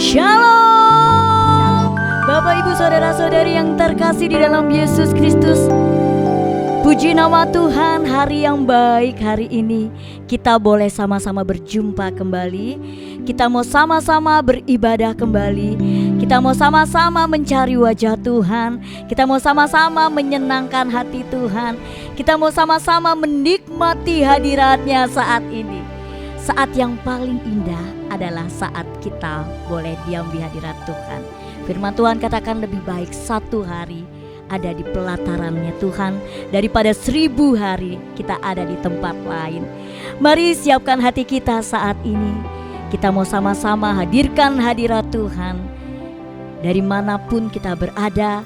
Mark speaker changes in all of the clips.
Speaker 1: Shalom, Bapak Ibu Saudara-saudari yang terkasih di dalam Yesus Kristus. Puji nama Tuhan, hari yang baik hari ini kita boleh sama-sama berjumpa kembali. Kita mau sama-sama beribadah kembali. Kita mau sama-sama mencari wajah Tuhan. Kita mau sama-sama menyenangkan hati Tuhan. Kita mau sama-sama menikmati hadiratnya saat ini. Saat yang paling indah adalah saat kita boleh diam di hadirat Tuhan. Firman Tuhan katakan lebih baik satu hari ada di pelatarannya Tuhan daripada 1000 hari kita ada di tempat lain. Mari siapkan hati kita saat ini. Kita mau sama-sama hadirkan hadirat Tuhan. Dari manapun kita berada,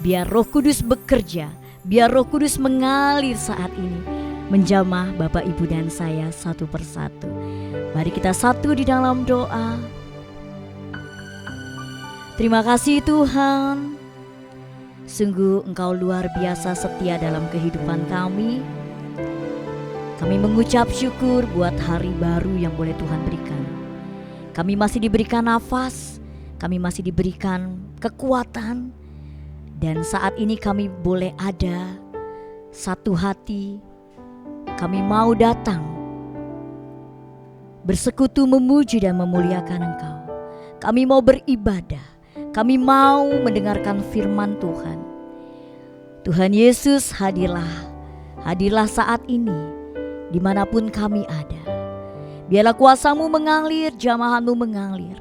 Speaker 1: biar Roh Kudus bekerja, biar Roh Kudus mengalir saat ini, menjamah Bapak Ibu dan saya satu persatu. Mari kita satu di dalam doa. Terima kasih Tuhan, sungguh Engkau luar biasa setia dalam kehidupan kami. Kami mengucap syukur buat hari baru yang boleh Tuhan berikan. Kami masih diberikan nafas, kami masih diberikan kekuatan. Dan saat ini kami boleh ada satu hati. Kami mau datang bersekutu memuji dan memuliakan Engkau. Kami mau beribadah, kami mau mendengarkan firman Tuhan. Tuhan Yesus, hadirlah saat ini dimanapun kami ada. Biarlah kuasa-Mu mengalir, jamahan-Mu mengalir,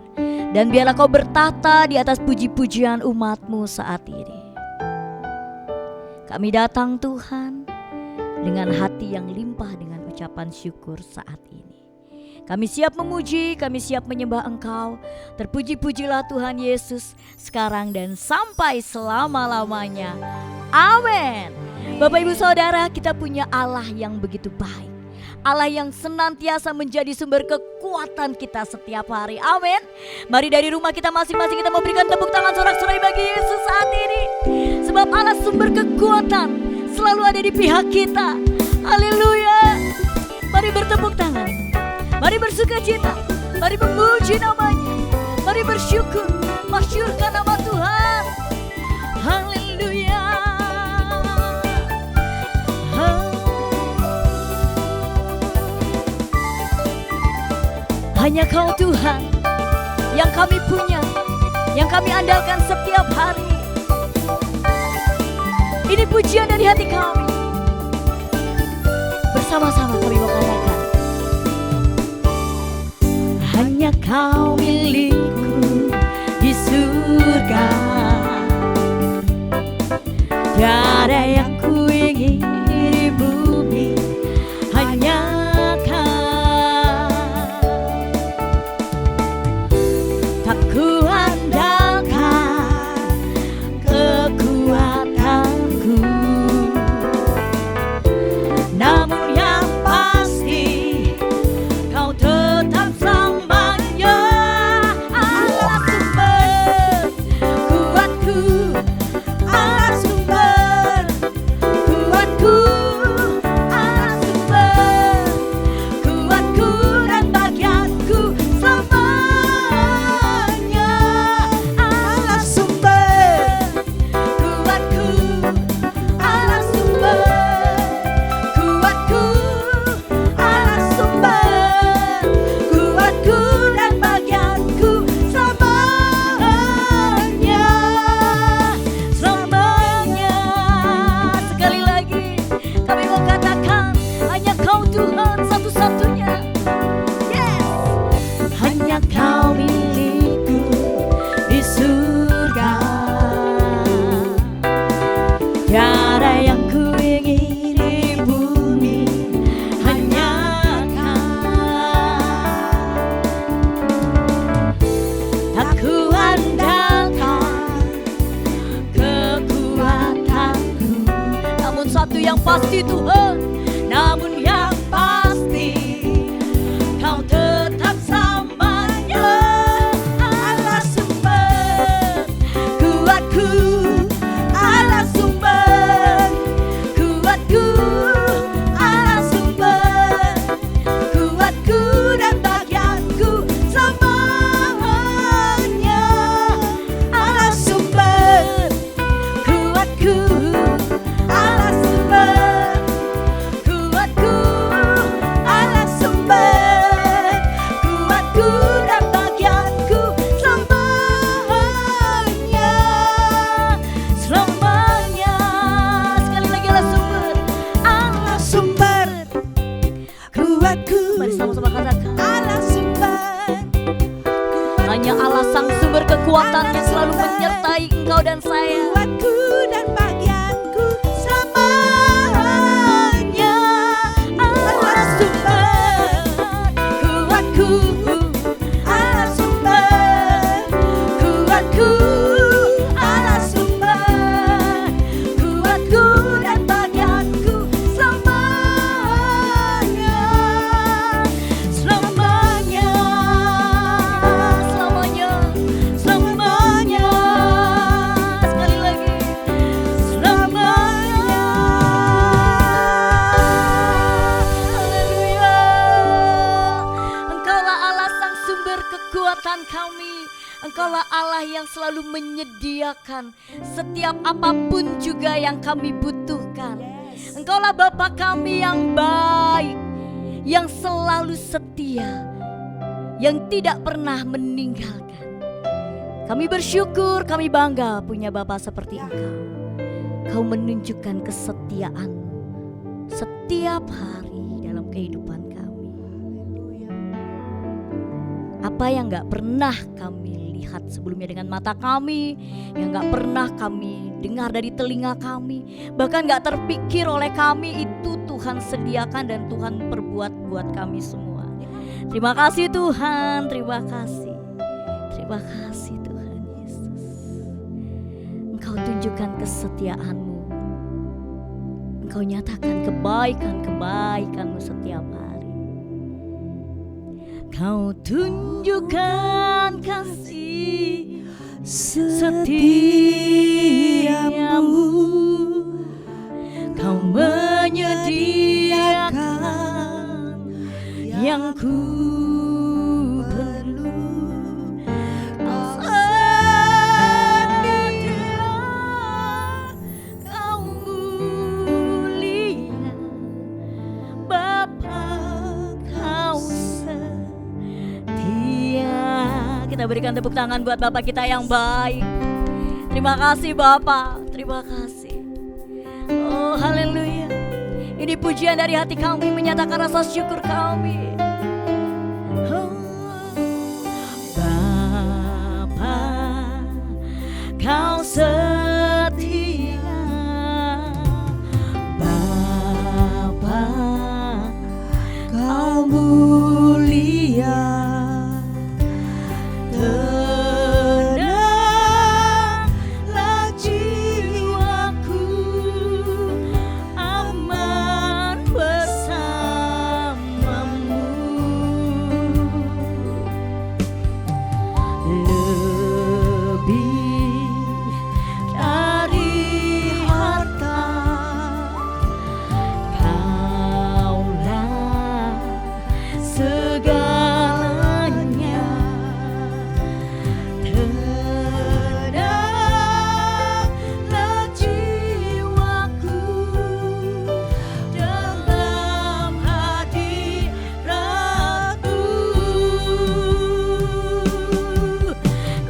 Speaker 1: dan biarlah Kau bertata di atas puji-pujian umat-Mu saat ini. Kami datang Tuhan dengan hati yang limpah dengan ucapan syukur saat ini. Kami siap memuji, kami siap menyembah Engkau. Terpuji-pujilah Tuhan Yesus sekarang dan sampai selama-lamanya. Amin. Bapak Ibu Saudara, kita punya Allah yang begitu baik. Allah yang senantiasa menjadi sumber kekuatan kita setiap hari. Amin. Mari dari rumah kita masing-masing kita mau berikan tepuk tangan sorak-sorai bagi Yesus saat ini. Sebab Allah sumber kekuatan selalu ada di pihak kita. Haleluya. Mari bertepuk tangan. Mari bersukacita. Mari memuji namanya. Mari bersyukur. Masyurkan nama Tuhan. Haleluya. Hanya Kau Tuhan yang kami punya, yang kami andalkan setiap hari. Ini pujian dari hati kami. Bersama-sama kami mau katakan, hanya Kau milikku di surga. Tiada yang ku ingin di bumi, hanya Kau. Tak ku andalkan kekuatanku, namun yang pasti Kau tetap selamanya. Allah sumber kuatku, Allah sumber kuatku, Allah sumber kuatku dan bagianku selamanya. Allah sumber kuatku, Allah sumber kuatku, Allah sumber kuatku dan bagianku selamanya. Selamanya. Sekali lagi kami mau katakan, hanya Kau Tuhan satu-satunya. Yes. Hanya Kau milikku di surga. Tiada yang ku ingin di bumi, hanya Kau. Tak ku andalkan kekuatanku, namun satu yang pasti Tuhan, namun yang pasti Kau tetap selamanya. Allah sumber kuatku, Allah sumber kuatku, Allah sumber kuatku dan bagianku selamanya. hanya Allah sang sumber kekuatan yang selalu menyertai engkau dan saya.
Speaker 2: Kuatku dan bagianku selamanya. Allah sumber kuatku, Allah sumber kuatku, Allah sumber kuatku dan bagianku selamanya. Selamanya, selamanya, selamanya. Sekali lagi, selamanya. Haleluya. Engkaulah Allah sang sumber kekuatan kami. Engkaulah Allah yang selalu menyediakan setiap apapun juga yang kami butuhkan. Engkaulah Bapa kami yang baik, yang selalu setia, yang tidak pernah meninggalkan. Kami bersyukur, kami bangga punya Bapa seperti Engkau. Kau menunjukkan kesetiaan-Mu setiap hari dalam kehidupan kami. Apa yang gak pernah kami lihat sebelumnya dengan mata kami, yang gak pernah kami dengar dari telinga kami, bahkan gak terpikir oleh kami, itu Tuhan sediakan dan Tuhan perbuat buat kami semua. Terima kasih Tuhan, terima kasih. Terima kasih Tuhan Yesus. Engkau tunjukkan kesetiaan-Mu. Engkau nyatakan kebaikan-kebaikan-Mu setiap hari. Kau tunjukkan kasih setiamu. Kau menyediakan yang ku perlu. Kau setia, kau mulia, Bapa kau setia. Kita berikan tepuk tangan buat Bapa kita yang baik. Terima kasih Bapa, terima kasih. Oh haleluya. Ini pujian dari hati kami menyatakan rasa syukur kami. Oh, Bapa kau setia, Bapa kau mulia. Tenanglah jiwaku, aman bersamamu. Lebih dari harta, Kaulah segalanya. Tenanglah jiwaku dalam hadirat-Mu.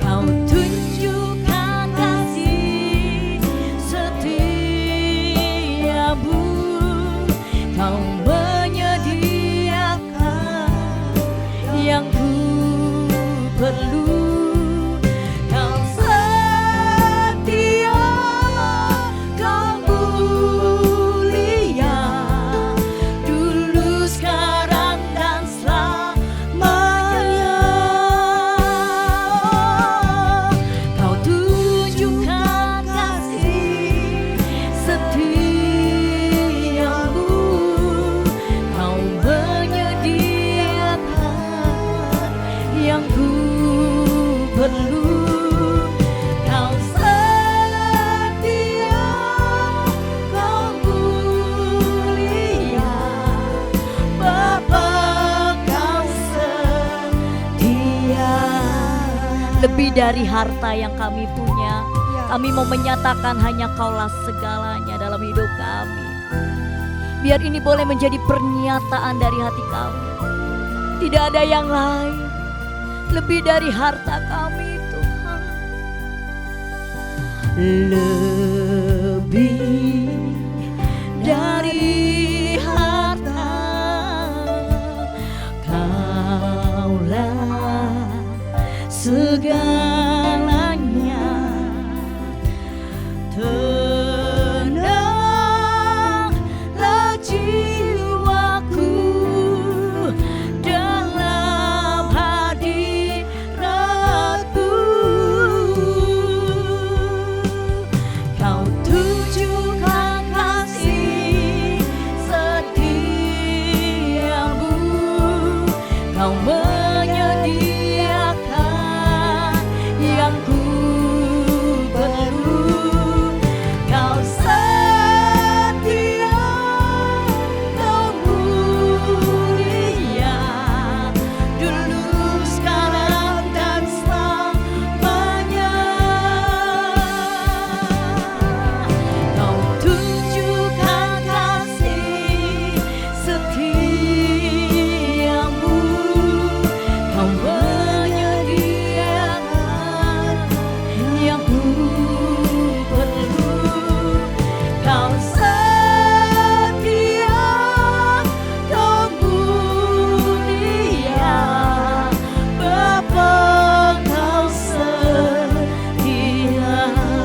Speaker 2: Kau tunjukkan kasih setiamu. Kau menyediakan yang ku perlu. Kau setia, kau mulia, dulu, sekarang, dan selamanya. Kau tunjukkan kasih setiamu. Kau menyediakan yang ku perlu. Kau setia, kau mulia, Bapa kau setia. Lebih dari harta yang kami punya, kami mau menyatakan hanya Kaulah segalanya dalam hidup kami. Biar ini boleh menjadi pernyataan dari hati kami. Tidak ada yang lain lebih dari harta kami Tuhan. Lebih dari harta, Kaulah segalanya.
Speaker 1: segalanya. Tenanglah jiwaku dalam hadirat-Mu. Kau tunjukkan kasih setiamu, Kau menyediakan yang ku perlu. Kau setia, Kau mulia, dulu, sekarang, dan selamanya. Kau tunjukkan kasih setiamu, Kau menyediakan yang ku perlu. Kau setia, Kau mulia, Bapa, Kau setia.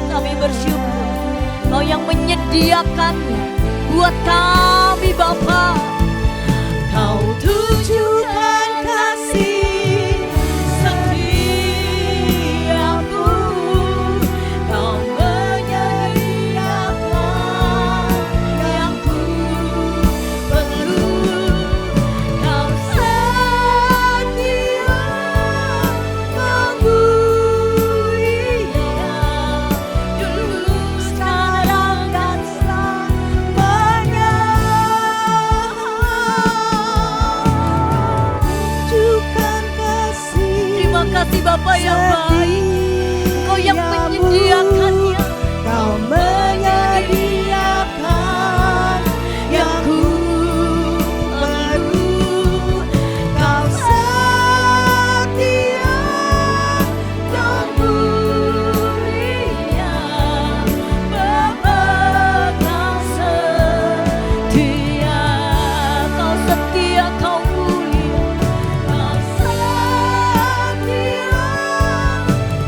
Speaker 1: Kami bersyukur Kau yang menyediakannya buat kami, Bapa. Kau tunjukkan kasih setiamu, Kau menyediakan yang ku perlu. Kau setia, Kau mulia, dulu, sekarang, dan selamanya. Tunjukkan kasih. Terima kasih Bapa yang baik, Kau yang menyediakannya. Kau menyediakan yang ku perlu. Kau setia, Kau mulia, Bapa, Kau setia. Kau setia, Kau mulia, Kau setia,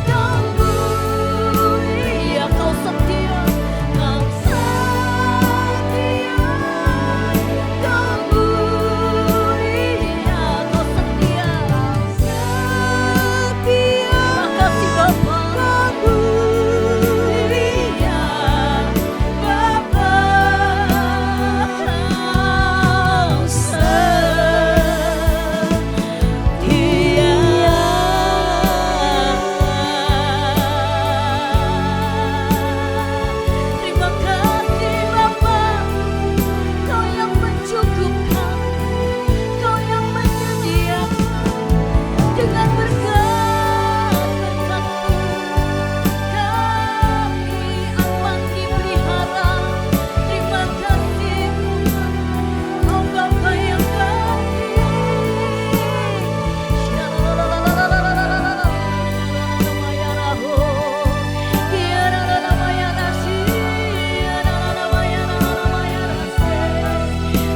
Speaker 1: Kau mulia, Kau setia, Kau setia, Kau mulia, Kau setia, setia. Makasih Bapa, Kau mulia, Bapa, Kau Terima kasih Bapa, Kau yang mencukupkan, Kau yang menyediakan dengan berkat-berkat-Mu. Kami aman dipelihara. Terima kasih Oh Bapa yang baik.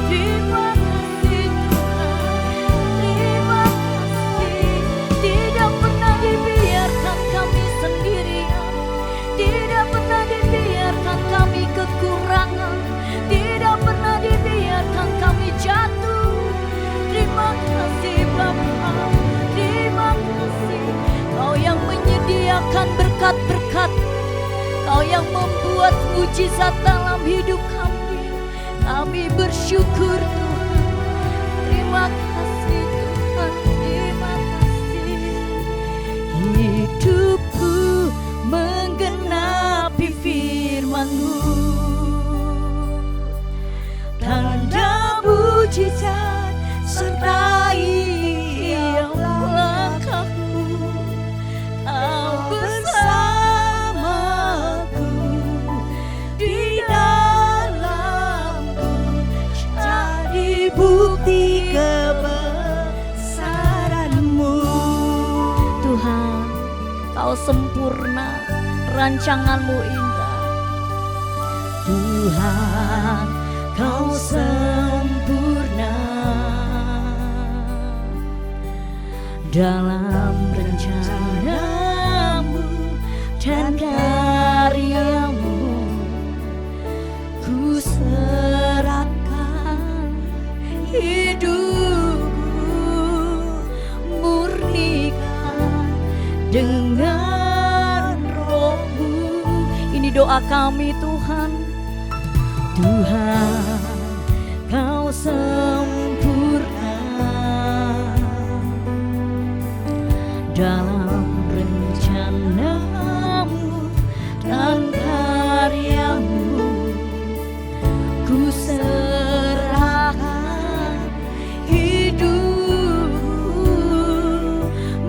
Speaker 1: Terima kasih Tuhan, terima kasih. Tidak pernah dibiarkan kami sendirian, tidak pernah dibiarkan kami kekurangan, tidak pernah dibiarkan kami jatuh. Terima kasih Bapa, terima kasih. Kau yang menyediakan berkat-berkat, Kau yang membuat mujizat dalam hidup kami. Kami bersyukur Tuhan. Terima kasih Tuhan, terima kasih. Hidupku menggenapi firman-Mu, tanda mujizat sertai tiap langkah-Mu. Kau bersamaku di dalamku, jadi bukti kebesaran-Mu. Tuhan, Kau sempurna, rancangan-Mu indah. Tuhan, Kau sempurna dalam rencana doa kami Tuhan. Tuhan, Kau sempurna dalam rencana-Mu dan karya-Mu. Ku serahkan hidup,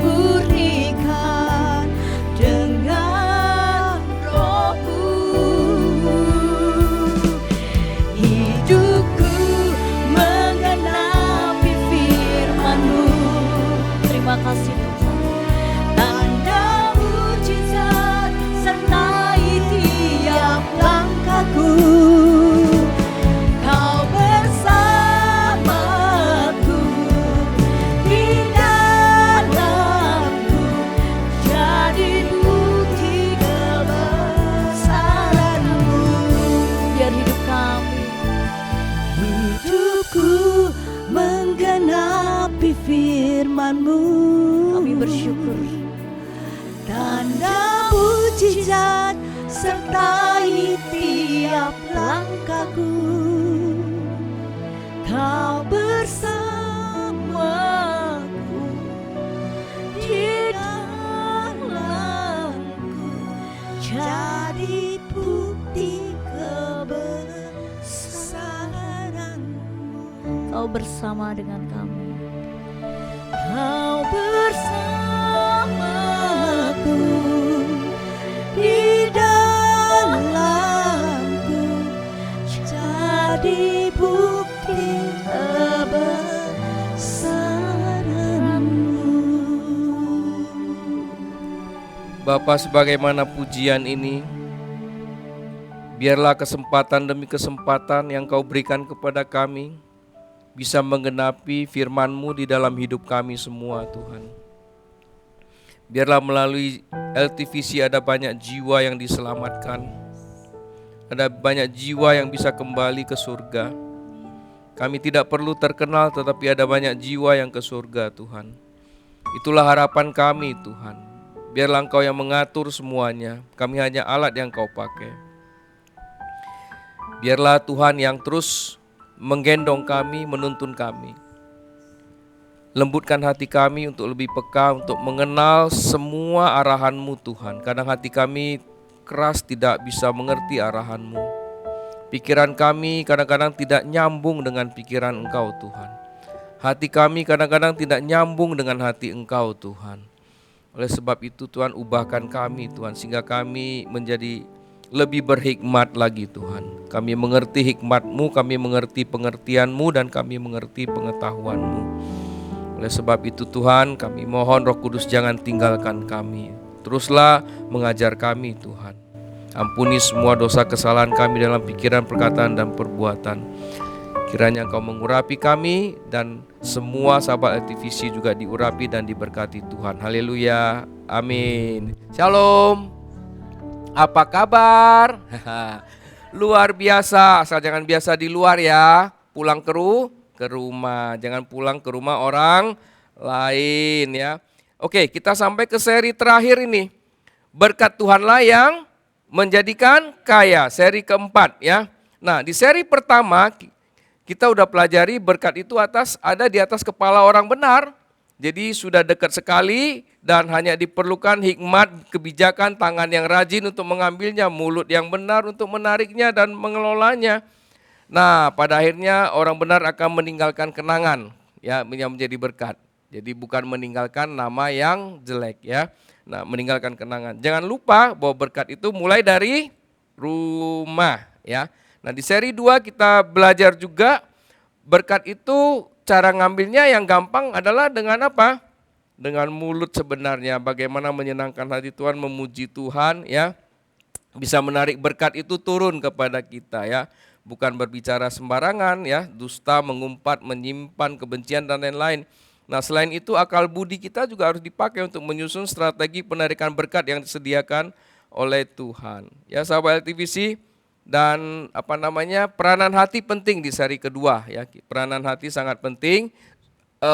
Speaker 1: murnikan dengan Roh-Mu. Hidupku menggenapi firman-Mu. Terima kasih Tuhan. Tanda mujizat sertai tiap langkahku. Kau bersamaku di dalamku, jadi bukti kebesaran-Mu. Biar hidup kami, hidupku menggenapi firman-Mu. Kami bersyukur. Tanda mujizat sertai tiap langkahku. Kau bersamaku di dalamku, jadi bukti kebesaran-Mu. Kau bersama dengan kami. Kau bersamaku di dalamku, jadi bukti kebesaran-Mu.
Speaker 3: Bapa, sebagaimana pujian ini, biarlah kesempatan demi kesempatan yang Kau berikan kepada kami bisa menggenapi firman-Mu di dalam hidup kami semua, Tuhan. Biarlah melalui LTVC ada banyak jiwa yang diselamatkan, ada banyak jiwa yang bisa kembali ke surga. Kami tidak perlu terkenal, tetapi ada banyak jiwa yang ke surga, Tuhan. Itulah harapan kami, Tuhan. Biarlah Engkau yang mengatur semuanya, kami hanya alat yang Kau pakai. Biarlah Tuhan yang terus menggendong kami, menuntun kami. Lembutkan hati kami untuk lebih peka, untuk mengenal semua arahan-Mu, Tuhan. Kadang hati kami keras, tidak bisa mengerti arahan-Mu. Pikiran kami kadang-kadang tidak nyambung dengan pikiran Engkau, Tuhan. Hati kami kadang-kadang tidak nyambung dengan hati Engkau, Tuhan. Oleh sebab itu Tuhan, ubahkan kami, Tuhan, sehingga kami menjadi lebih berhikmat lagi, Tuhan. Kami mengerti hikmat-Mu, kami mengerti pengertian-Mu, dan kami mengerti pengetahuan-Mu. Oleh sebab itu Tuhan, kami mohon Roh Kudus jangan tinggalkan kami. Teruslah mengajar kami, Tuhan. Ampuni semua dosa kesalahan kami dalam pikiran, perkataan, dan perbuatan. Kiranya Engkau mengurapi kami, dan semua sahabat LTVC juga diurapi dan diberkati Tuhan. Haleluya, amin. Shalom. Apa kabar? Luar biasa, asal jangan biasa di luar ya. Pulang ke rumah, jangan pulang ke rumah orang lain ya. Oke, kita sampai ke seri terakhir ini. Berkat Tuhanlah yang menjadikan kaya, seri keempat ya. Nah, di seri pertama kita udah pelajari berkat itu ada di atas kepala orang benar. Jadi sudah dekat sekali dan hanya diperlukan hikmat, kebijakan, tangan yang rajin untuk mengambilnya, mulut yang benar untuk menariknya dan mengelolanya. Nah, pada akhirnya orang benar akan meninggalkan kenangan ya, yang menjadi berkat. Jadi bukan meninggalkan nama yang jelek ya. Nah, meninggalkan kenangan. Jangan lupa bahwa berkat itu mulai dari rumah ya. Nah, di seri 2 kita belajar juga berkat itu cara ngambilnya yang gampang adalah dengan apa? Dengan mulut sebenarnya. Bagaimana menyenangkan hati Tuhan, memuji Tuhan ya. Bisa menarik berkat itu turun kepada kita ya. Bukan berbicara sembarangan ya, dusta, mengumpat, menyimpan kebencian dan lain-lain. Nah, selain itu akal budi kita juga harus dipakai untuk menyusun strategi penarikan berkat yang disediakan oleh Tuhan. Ya, sahabat LTVC, dan peranan hati penting di seri kedua ya. Peranan hati sangat penting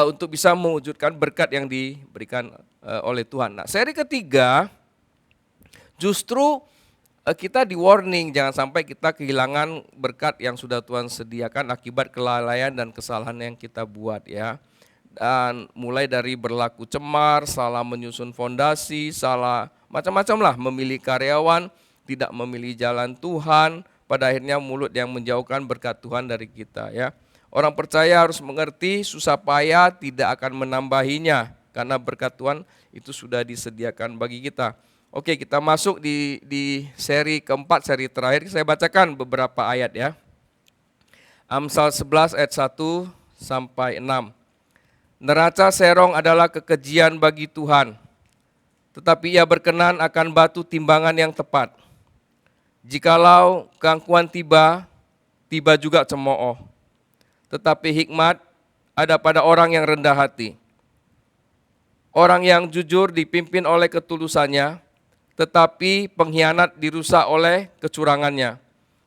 Speaker 3: untuk bisa mewujudkan berkat yang diberikan oleh Tuhan. Nah, seri ketiga justru kita di warning jangan sampai kita kehilangan berkat yang sudah Tuhan sediakan akibat kelalaian dan kesalahan yang kita buat ya. Dan mulai dari berlaku cemar, salah menyusun fondasi, salah macam-macam lah, memilih karyawan, tidak memilih jalan Tuhan, pada akhirnya mulut yang menjauhkan berkat Tuhan dari kita ya. Orang percaya harus mengerti susah payah tidak akan menambahinya, karena berkat Tuhan itu sudah disediakan bagi kita. Oke, kita masuk di seri keempat, seri terakhir. Saya bacakan beberapa ayat ya. Amsal 11 ayat 1 sampai 6. Neraca serong adalah kekejian bagi Tuhan, tetapi ia berkenan akan batu timbangan yang tepat. Jikalau keangkuhan tiba, tiba juga cemooh. Tetapi hikmat ada pada orang yang rendah hati. Orang yang jujur dipimpin oleh ketulusannya, tetapi pengkhianat dirusak oleh kecurangannya.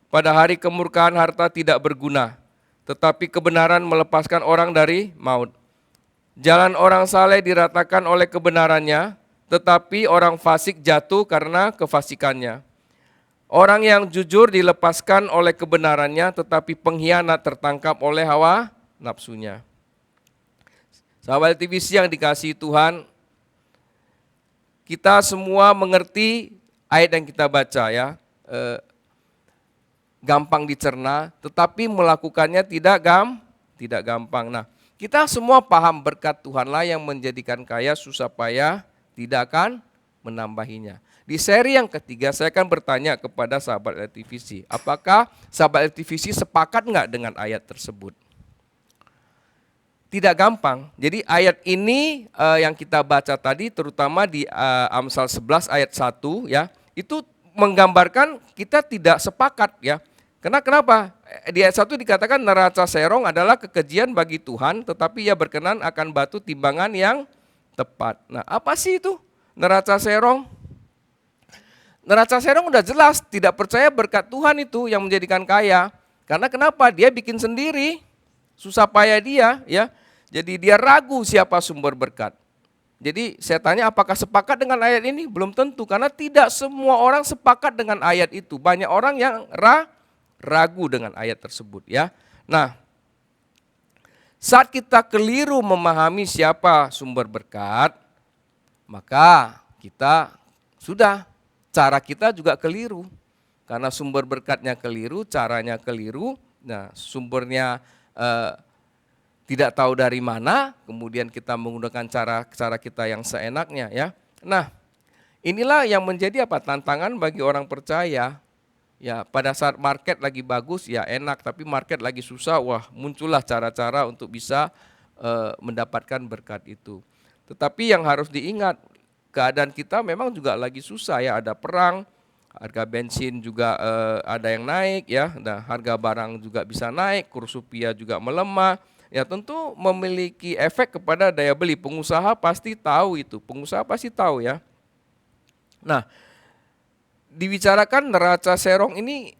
Speaker 3: Pada hari kemurkaan harta tidak berguna, tetapi kebenaran melepaskan orang dari maut. Jalan orang saleh diratakan oleh kebenarannya, tetapi orang fasik jatuh karena kefasikannya. Orang yang jujur dilepaskan oleh kebenarannya, tetapi pengkhianat tertangkap oleh hawa nafsunya. Sahabat TVC yang dikasihi Tuhan, kita semua mengerti ayat yang kita baca ya, gampang dicerna, tetapi melakukannya tidak gampang. Nah, kita semua paham berkat Tuhanlah yang menjadikan kaya, susah payah tidak akan menambahinya. Di seri yang ketiga saya akan bertanya kepada sahabat LTVC, apakah sahabat LTVC sepakat enggak dengan ayat tersebut? Tidak gampang. Jadi ayat ini yang kita baca tadi, terutama di Amsal 11 ayat 1 ya, itu menggambarkan kita tidak sepakat ya. Kenapa? Di ayat 1 dikatakan neraca serong adalah kekejian bagi Tuhan, tetapi ia berkenan akan batu timbangan yang tepat. Nah, apa sih itu neraca serong? Neraca serong udah jelas tidak percaya berkat Tuhan itu yang menjadikan kaya. Karena kenapa? Dia bikin sendiri, susah payah dia ya. Jadi dia ragu siapa sumber berkat. Jadi saya tanya apakah sepakat dengan ayat ini? Belum tentu, karena tidak semua orang sepakat dengan ayat itu. Banyak orang yang ragu dengan ayat tersebut ya. Nah, saat kita keliru memahami siapa sumber berkat, maka kita cara kita juga keliru. Karena sumber berkatnya keliru, caranya keliru, nah sumbernya tidak tahu dari mana, kemudian kita menggunakan cara kita yang seenaknya ya. Nah, inilah yang menjadi tantangan bagi orang percaya. Ya, pada saat market lagi bagus ya enak, tapi market lagi susah, wah muncullah cara-cara untuk bisa mendapatkan berkat itu. Tetapi yang harus diingat, keadaan kita memang juga lagi susah ya, ada perang, harga bensin juga ada yang naik ya, nah, harga barang juga bisa naik, kurs rupiah juga melemah. Ya tentu memiliki efek kepada daya beli. Pengusaha pasti tahu itu, ya. Nah, dibicarakan neraca serong ini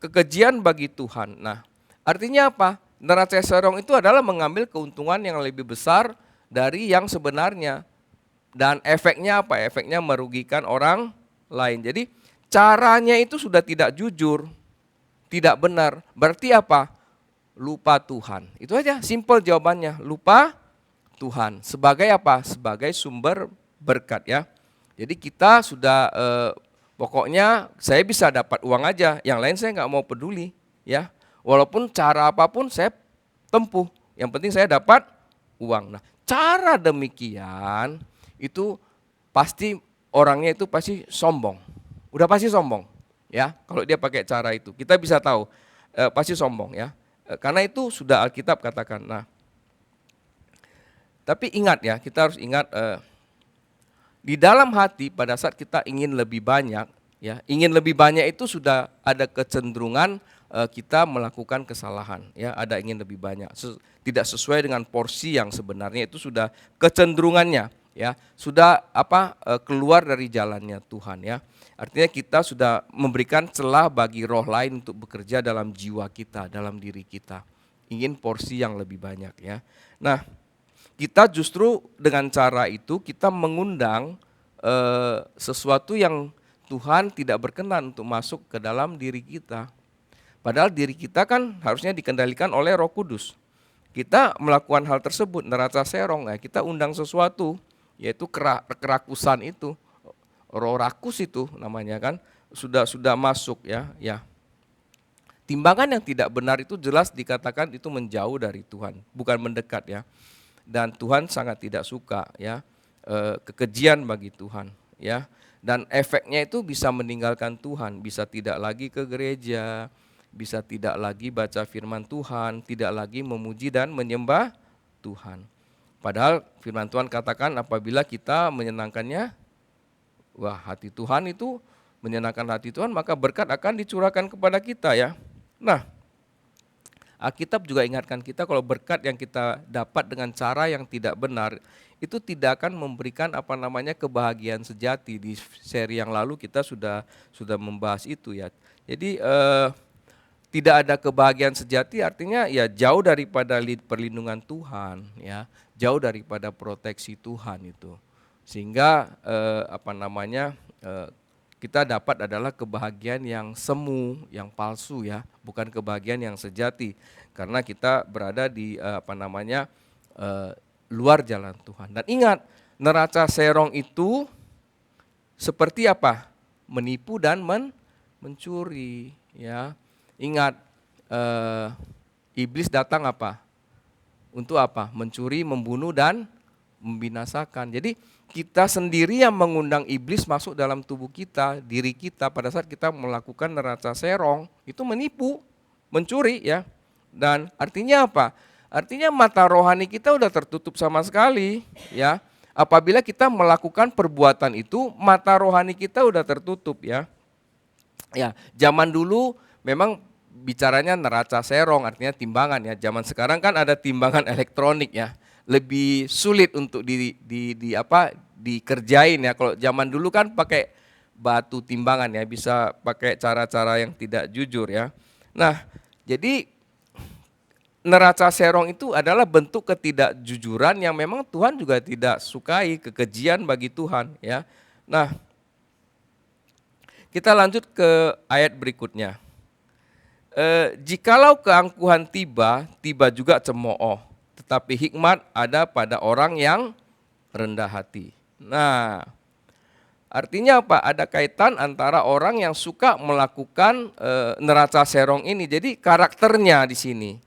Speaker 3: kekejian bagi Tuhan. Nah, artinya apa? Neraca serong itu adalah mengambil keuntungan yang lebih besar dari yang sebenarnya. Dan efeknya apa? Efeknya merugikan orang lain. Jadi caranya itu sudah tidak jujur, tidak benar. Berarti apa? Lupa Tuhan. Itu aja, simple jawabannya. Lupa Tuhan. Sebagai apa? Sebagai sumber berkat ya. Jadi kita sudah pokoknya saya bisa dapat uang aja, yang lain saya nggak mau peduli ya. Walaupun cara apapun saya tempuh, yang penting saya dapat uang. Nah, cara demikian itu pasti orangnya itu pasti sombong. Udah pasti sombong ya. Kalau dia pakai cara itu, kita bisa tahu pasti sombong ya. Karena itu sudah Alkitab katakan. Nah, tapi ingat ya, kita harus ingat di dalam hati pada saat kita ingin lebih banyak, ya, ingin lebih banyak itu sudah ada kecenderungan kita melakukan kesalahan, ya, ada ingin lebih banyak, tidak sesuai dengan porsi yang sebenarnya itu sudah kecenderungannya, ya, sudah keluar dari jalannya Tuhan, ya. Artinya kita sudah memberikan celah bagi roh lain untuk bekerja dalam jiwa kita, dalam diri kita, ingin porsi yang lebih banyak, ya. Nah, kita justru dengan cara itu kita mengundang sesuatu yang Tuhan tidak berkenan untuk masuk ke dalam diri kita. Padahal diri kita kan harusnya dikendalikan oleh Roh Kudus. Kita melakukan hal tersebut, neraca serong, kita undang sesuatu, yaitu kerakusan itu, roh rakus itu namanya kan, sudah masuk ya. Timbangan yang tidak benar itu jelas dikatakan itu menjauh dari Tuhan, bukan mendekat ya. Dan Tuhan sangat tidak suka ya, kekejian bagi Tuhan ya. Dan efeknya itu bisa meninggalkan Tuhan, bisa tidak lagi ke gereja, bisa tidak lagi baca firman Tuhan, tidak lagi memuji dan menyembah Tuhan. Padahal firman Tuhan katakan apabila kita menyenangkannya, wah hati Tuhan itu, menyenangkan hati Tuhan, maka berkat akan dicurahkan kepada kita ya. Nah, Alkitab juga ingatkan kita kalau berkat yang kita dapat dengan cara yang tidak benar, itu tidak akan memberikan kebahagiaan sejati. Di seri yang lalu kita sudah membahas itu ya. Jadi tidak ada kebahagiaan sejati artinya ya jauh daripada perlindungan Tuhan ya, jauh daripada proteksi Tuhan itu. Sehingga kita dapat adalah kebahagiaan yang semu, yang palsu ya, bukan kebahagiaan yang sejati. Karena kita berada di luar jalan Tuhan. Dan ingat, neraca serong itu seperti apa? Menipu dan mencuri ya. Ingat, iblis datang apa? Untuk apa? Mencuri, membunuh, dan membinasakan. Jadi kita sendiri yang mengundang iblis masuk dalam tubuh kita, diri kita pada saat kita melakukan neraca serong, itu menipu, mencuri ya. Dan artinya apa? Artinya mata rohani kita udah tertutup sama sekali ya. Apabila kita melakukan perbuatan itu, mata rohani kita udah tertutup ya. Ya, zaman dulu memang bicaranya neraca serong, artinya timbangan ya. Zaman sekarang kan ada timbangan elektronik ya. Lebih sulit untuk dikerjain ya. Kalau zaman dulu kan pakai batu timbangan ya, bisa pakai cara-cara yang tidak jujur ya. Nah, jadi neraca serong itu adalah bentuk ketidakjujuran yang memang Tuhan juga tidak sukai, kekejian bagi Tuhan ya. Nah, kita lanjut ke ayat berikutnya. Jikalau keangkuhan tiba juga cemooh, tetapi hikmat ada pada orang yang rendah hati. Nah, artinya apa? Ada kaitan antara orang yang suka melakukan neraca serong ini. Jadi karakternya di sini,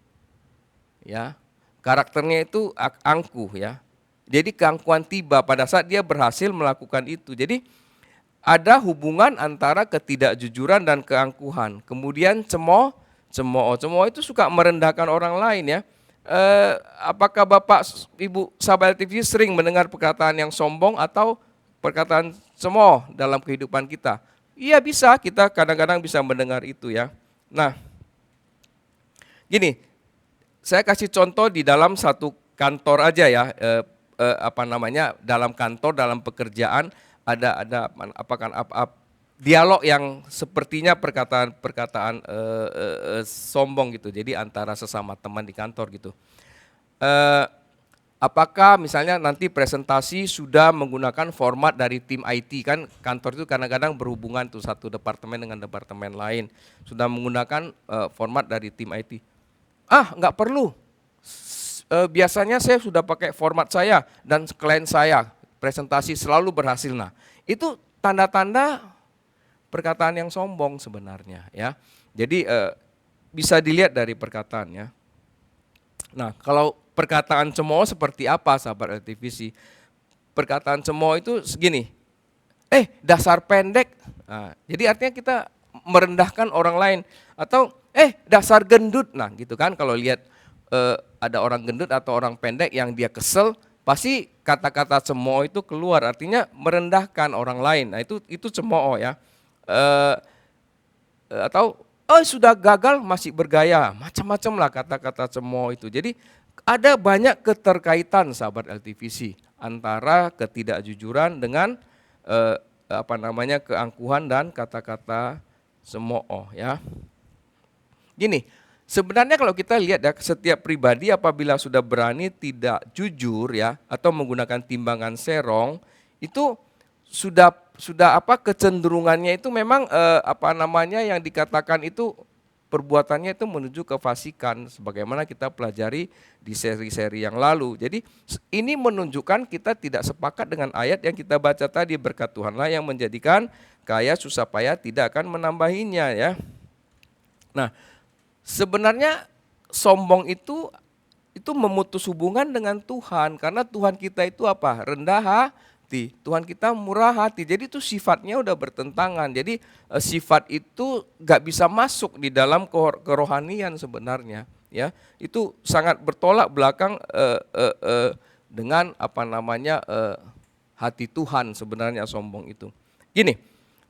Speaker 3: ya, karakternya itu angkuh ya. Jadi keangkuhan tiba pada saat dia berhasil melakukan itu. Jadi ada hubungan antara ketidakjujuran dan keangkuhan. Kemudian cemooh itu suka merendahkan orang lain ya. Apakah Bapak Ibu sahabat TV sering mendengar perkataan yang sombong atau perkataan cemooh dalam kehidupan kita? Iya bisa, kita kadang-kadang bisa mendengar itu ya. Nah, gini, saya kasih contoh di dalam satu kantor aja ya, dalam kantor, dalam pekerjaan ada dialog yang sepertinya perkataan sombong gitu. Jadi antara sesama teman di kantor gitu. Apakah misalnya nanti presentasi sudah menggunakan format dari tim IT, kan kantor itu kadang-kadang berhubungan tuh satu departemen dengan departemen lain, sudah menggunakan format dari tim IT. Nggak perlu. Biasanya saya sudah pakai format saya dan klien saya, presentasi selalu berhasil. Nah, itu tanda-tanda perkataan yang sombong sebenarnya ya. Jadi bisa dilihat dari perkataannya. Nah, kalau perkataan cemooh seperti apa sahabat LTVC? Perkataan cemooh itu segini, dasar pendek. Nah, jadi artinya kita merendahkan orang lain. Atau dasar gendut. Nah gitu kan, kalau lihat ada orang gendut atau orang pendek yang dia kesel, pasti kata-kata cemooh itu keluar, artinya merendahkan orang lain. Nah itu cemooh ya. Atau sudah gagal masih bergaya, macam-macam lah kata-kata cemooh itu. Jadi ada banyak keterkaitan sahabat LTVC antara ketidakjujuran dengan keangkuhan dan kata-kata cemooh ya. Gini, sebenarnya kalau kita lihat ya, setiap pribadi apabila sudah berani tidak jujur ya, atau menggunakan timbangan serong, itu sudah kecenderungannya itu memang yang dikatakan itu perbuatannya itu menuju ke fasikan sebagaimana kita pelajari di seri-seri yang lalu. Jadi ini menunjukkan kita tidak sepakat dengan ayat yang kita baca tadi, berkat Tuhanlah yang menjadikan kaya susah payah tidak akan menambahinya ya. Nah, sebenarnya sombong itu memutus hubungan dengan Tuhan, karena Tuhan kita itu apa? Rendah hati. Tuhan kita murah hati. Jadi itu sifatnya udah bertentangan. Jadi sifat itu gak bisa masuk di dalam kerohanian sebenarnya. Ya, itu sangat bertolak belakang dengan hati Tuhan sebenarnya sombong itu. Gini,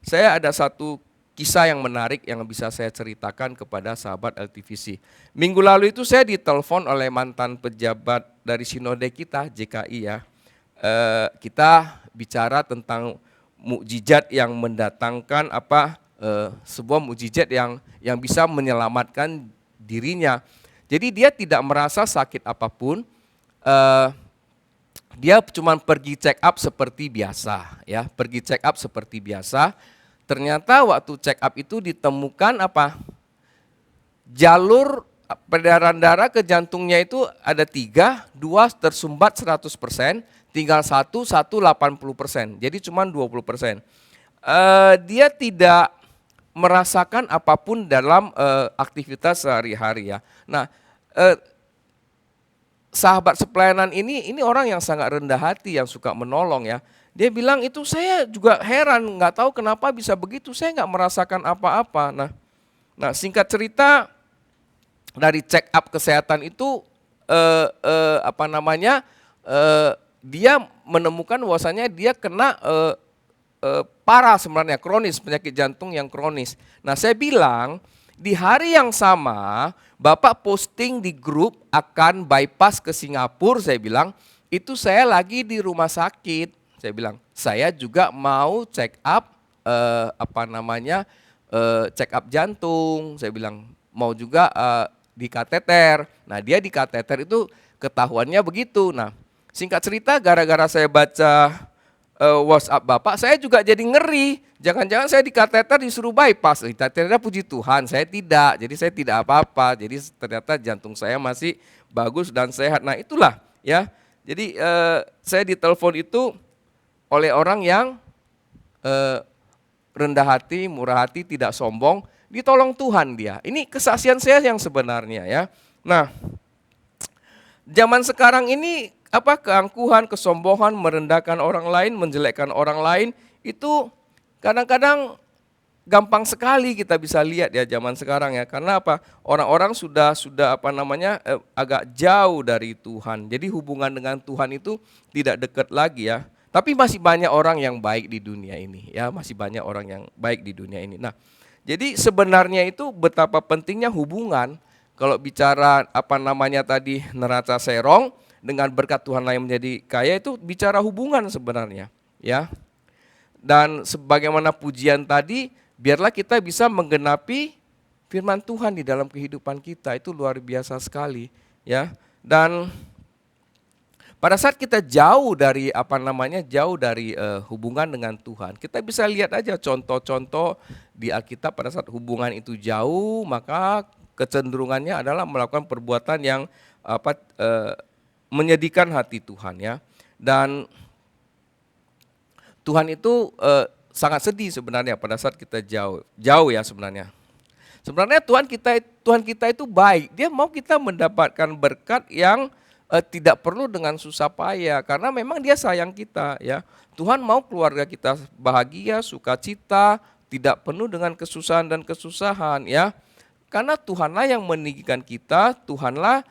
Speaker 3: saya ada satu kisah yang menarik yang bisa saya ceritakan kepada sahabat LTVC. Minggu lalu itu saya ditelepon oleh mantan pejabat dari sinode kita, JKI ya. Kita bicara tentang mukjizat yang mendatangkan sebuah mukjizat yang bisa menyelamatkan dirinya. Jadi dia tidak merasa sakit apapun. Dia cuma pergi check up seperti biasa ya, pergi check up seperti biasa. Ternyata waktu check up itu ditemukan jalur peredaran darah ke jantungnya itu ada 3, 2 tersumbat 100%, tinggal 1 80%, jadi cuma 20%. Dia tidak merasakan apapun dalam aktivitas sehari-hari ya. Nah, sahabat sepelayanan ini orang yang sangat rendah hati, yang suka menolong ya. Dia bilang itu saya juga heran, nggak tahu kenapa bisa begitu, saya nggak merasakan apa-apa. Nah singkat cerita dari check up kesehatan itu dia menemukan bahwasanya dia kena parah sebenarnya, kronis, penyakit jantung yang kronis. Nah saya bilang di hari yang sama Bapak posting di grup akan bypass ke Singapura, saya bilang itu saya lagi di rumah sakit. Saya bilang, saya juga mau check up check up jantung. Saya bilang mau juga di kateter. Nah, dia di kateter itu ketahuannya begitu. Nah, singkat cerita gara-gara saya baca WhatsApp Bapak, saya juga jadi ngeri. Jangan-jangan saya di kateter disuruh bypass. Ternyata puji Tuhan, saya tidak. Jadi saya tidak apa-apa. Jadi ternyata jantung saya masih bagus dan sehat. Nah, itulah ya. Jadi saya ditelepon itu oleh orang yang rendah hati, murah hati, tidak sombong, ditolong Tuhan dia. Ini kesaksian saya yang sebenarnya ya. Nah, zaman sekarang ini keangkuhan, kesombongan, merendahkan orang lain, menjelekkan orang lain itu kadang-kadang gampang sekali kita bisa lihat ya zaman sekarang ya. Karena orang-orang sudah agak jauh dari Tuhan. Jadi hubungan dengan Tuhan itu tidak dekat lagi ya. Tapi masih banyak orang yang baik di dunia ini ya, masih banyak orang yang baik di dunia ini. Nah, jadi sebenarnya itu betapa pentingnya hubungan. Kalau bicara tadi neraca serong dengan berkat Tuhan yang menjadi kaya itu bicara hubungan sebenarnya ya. Dan sebagaimana pujian tadi, biarlah kita bisa menggenapi firman Tuhan di dalam kehidupan kita, itu luar biasa sekali ya. Dan pada saat kita jauh dari hubungan dengan Tuhan, kita bisa lihat aja contoh-contoh di Alkitab. Pada saat hubungan itu jauh, maka kecenderungannya adalah melakukan perbuatan yang menyedihkan hati Tuhan ya. Dan Tuhan itu sangat sedih sebenarnya pada saat kita jauh ya sebenarnya. Sebenarnya Tuhan kita itu baik. Dia mau kita mendapatkan berkat yang tidak perlu dengan susah payah, karena memang dia sayang kita ya. Tuhan mau keluarga kita bahagia, sukacita, tidak penuh dengan kesusahan dan kesusahan ya. Karena Tuhanlah yang meninggikan kita, Tuhanlah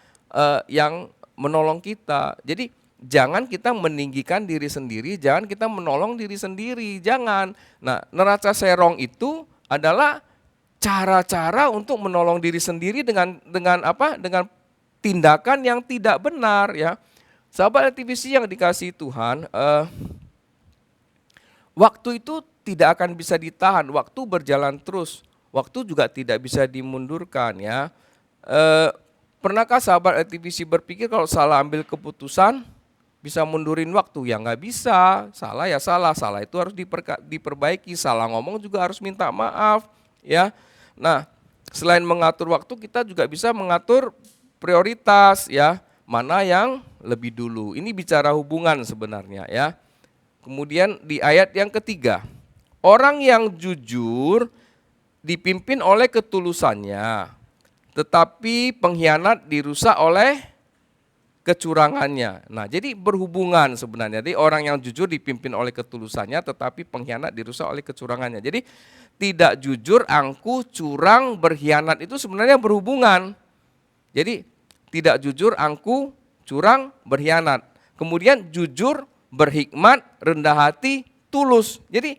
Speaker 3: yang menolong kita. Jadi jangan kita meninggikan diri sendiri, jangan kita menolong diri sendiri, jangan. Nah, neraca serong itu adalah cara-cara untuk menolong diri sendiri dengan tindakan yang tidak benar ya. Sahabat LTVC yang dikasihi Tuhan, waktu itu tidak akan bisa ditahan, waktu berjalan terus, waktu juga tidak bisa dimundurkan ya. Pernahkah sahabat LTVC berpikir kalau salah ambil keputusan, bisa mundurin waktu? Ya nggak bisa, salah ya salah itu harus diperbaiki, salah ngomong juga harus minta maaf, ya. Nah, selain mengatur waktu, kita juga bisa mengatur prioritas, ya, mana yang lebih dulu. Ini bicara hubungan sebenarnya, ya. Kemudian di ayat yang ketiga, orang yang jujur dipimpin oleh ketulusannya, tetapi pengkhianat dirusak oleh kecurangannya. Nah, jadi berhubungan sebenarnya. Jadi orang yang jujur dipimpin oleh ketulusannya, tetapi pengkhianat dirusak oleh kecurangannya. Jadi tidak jujur, angkuh, curang, berkhianat itu sebenarnya berhubungan. Jadi tidak jujur, angkuh, curang, berkhianat. Kemudian jujur, berhikmat, rendah hati, tulus. Jadi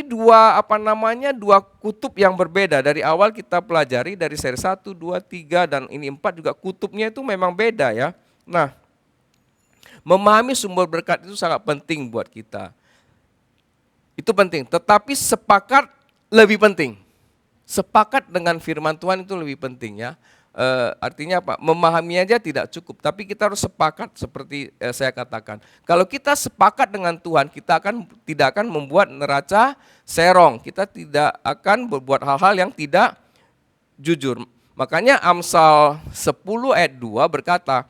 Speaker 3: dua kutub yang berbeda. Dari awal kita pelajari dari seri 1, 2, 3 dan ini 4 juga kutubnya itu memang beda, ya. Nah, memahami sumber berkat itu sangat penting buat kita. Itu penting, tetapi sepakat lebih penting. Sepakat dengan firman Tuhan itu lebih penting, ya. Artinya apa? Memahami aja tidak cukup, tapi kita harus sepakat seperti saya katakan. Kalau kita sepakat dengan Tuhan, kita tidak akan membuat neraca serong. Kita tidak akan berbuat hal-hal yang tidak jujur. Makanya Amsal 10 ayat 2 berkata,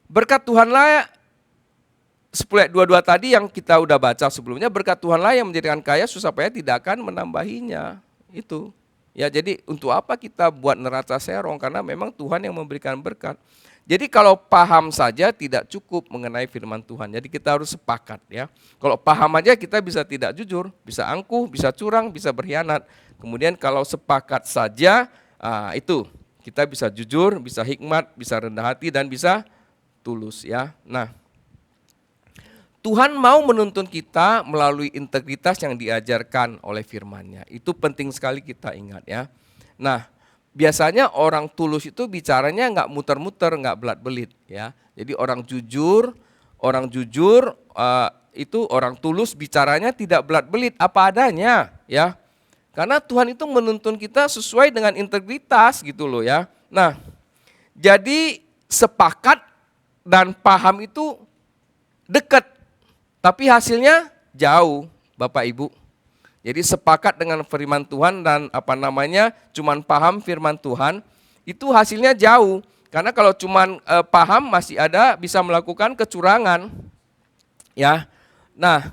Speaker 3: berkat Tuhanlah, 10 ayat 22 tadi yang kita udah baca sebelumnya, berkat Tuhanlah yang menjadikan kaya susah payah tidak akan menambahinya. Itu. Ya, jadi untuk apa kita buat neraca serong? Karena memang Tuhan yang memberikan berkat. Jadi kalau paham saja tidak cukup mengenai firman Tuhan. Jadi kita harus sepakat, ya. Kalau paham aja kita bisa tidak jujur, bisa angkuh, bisa curang, bisa berkhianat. Kemudian kalau sepakat saja, itu kita bisa jujur, bisa hikmat, bisa rendah hati dan bisa tulus, ya. Nah, Tuhan mau menuntun kita melalui integritas yang diajarkan oleh firman-Nya. Itu penting sekali kita ingat, ya. Nah, biasanya orang tulus itu bicaranya nggak muter-muter, nggak belat-belit, ya. Jadi orang jujur itu orang tulus bicaranya tidak belat-belit, apa adanya, ya. Karena Tuhan itu menuntun kita sesuai dengan integritas gitu loh, ya. Nah, jadi sepakat dan paham itu dekat. Tapi hasilnya jauh, Bapak Ibu. Jadi sepakat dengan firman Tuhan dan cuman paham firman Tuhan, itu hasilnya jauh. Karena kalau cuman paham masih ada bisa melakukan kecurangan. Ya. Nah,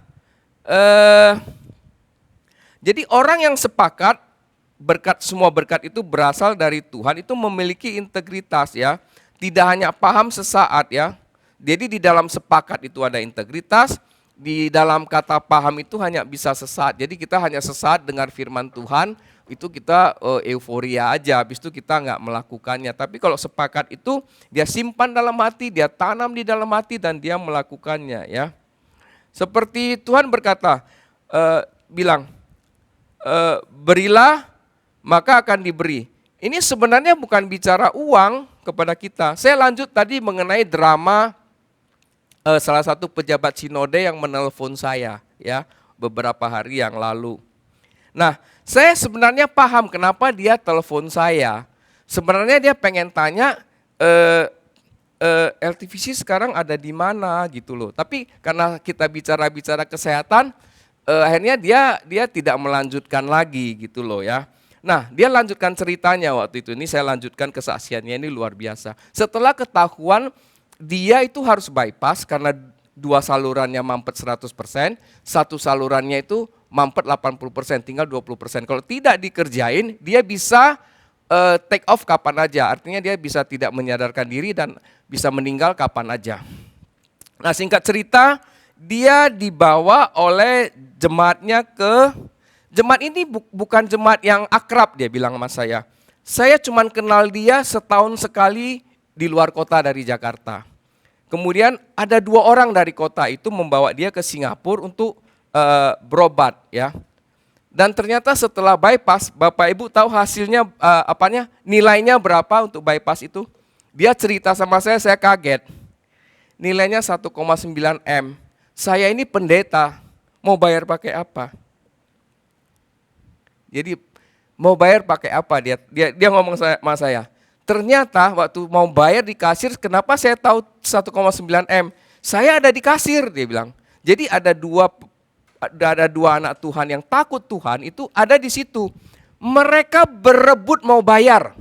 Speaker 3: jadi orang yang sepakat semua berkat itu berasal dari Tuhan, itu memiliki integritas, ya. Tidak hanya paham sesaat, ya. Jadi di dalam sepakat itu ada integritas. Di dalam kata paham itu hanya bisa sesaat. Jadi kita hanya sesaat dengar firman Tuhan, itu kita euforia aja, habis itu kita nggak melakukannya. Tapi kalau sepakat itu dia simpan dalam hati, dia tanam di dalam hati dan dia melakukannya, ya. Seperti Tuhan berkata, berilah maka akan diberi. Ini sebenarnya bukan bicara uang kepada kita. Saya lanjut tadi mengenai drama salah satu pejabat sinode yang menelpon saya, ya, beberapa hari yang lalu. Nah, saya sebenarnya paham kenapa dia telepon saya. Sebenarnya dia pengen tanya LTVC sekarang ada di mana gitu loh. Tapi karena kita bicara kesehatan, akhirnya dia tidak melanjutkan lagi gitu loh, ya. Nah, dia lanjutkan ceritanya waktu itu. Ini saya lanjutkan kesaksiannya, ini luar biasa. Setelah ketahuan dia itu harus bypass karena 2 salurannya mampet 100%, 1 salurannya itu mampet 80%, tinggal 20%. Kalau tidak dikerjain, dia bisa take off kapan aja. Artinya dia bisa tidak menyadarkan diri dan bisa meninggal kapan aja. Nah, singkat cerita, dia dibawa oleh jemaatnya jemaat ini bukan jemaat yang akrab, dia bilang sama saya. Saya cuman kenal dia setahun sekali di luar kota dari Jakarta. Kemudian ada 2 orang dari kota itu membawa dia ke Singapura untuk berobat, ya. Dan ternyata setelah bypass, Bapak Ibu tahu hasilnya nilainya berapa untuk bypass itu? Dia cerita sama saya kaget. Nilainya 1,9 M. Saya ini pendeta, mau bayar pakai apa? Jadi mau bayar pakai apa dia ngomong sama saya. ternyata waktu mau bayar di kasir, kenapa saya tahu 1,9 M? Saya ada di kasir, dia bilang. Jadi ada dua anak Tuhan yang takut Tuhan itu ada di situ. Mereka berebut mau bayar.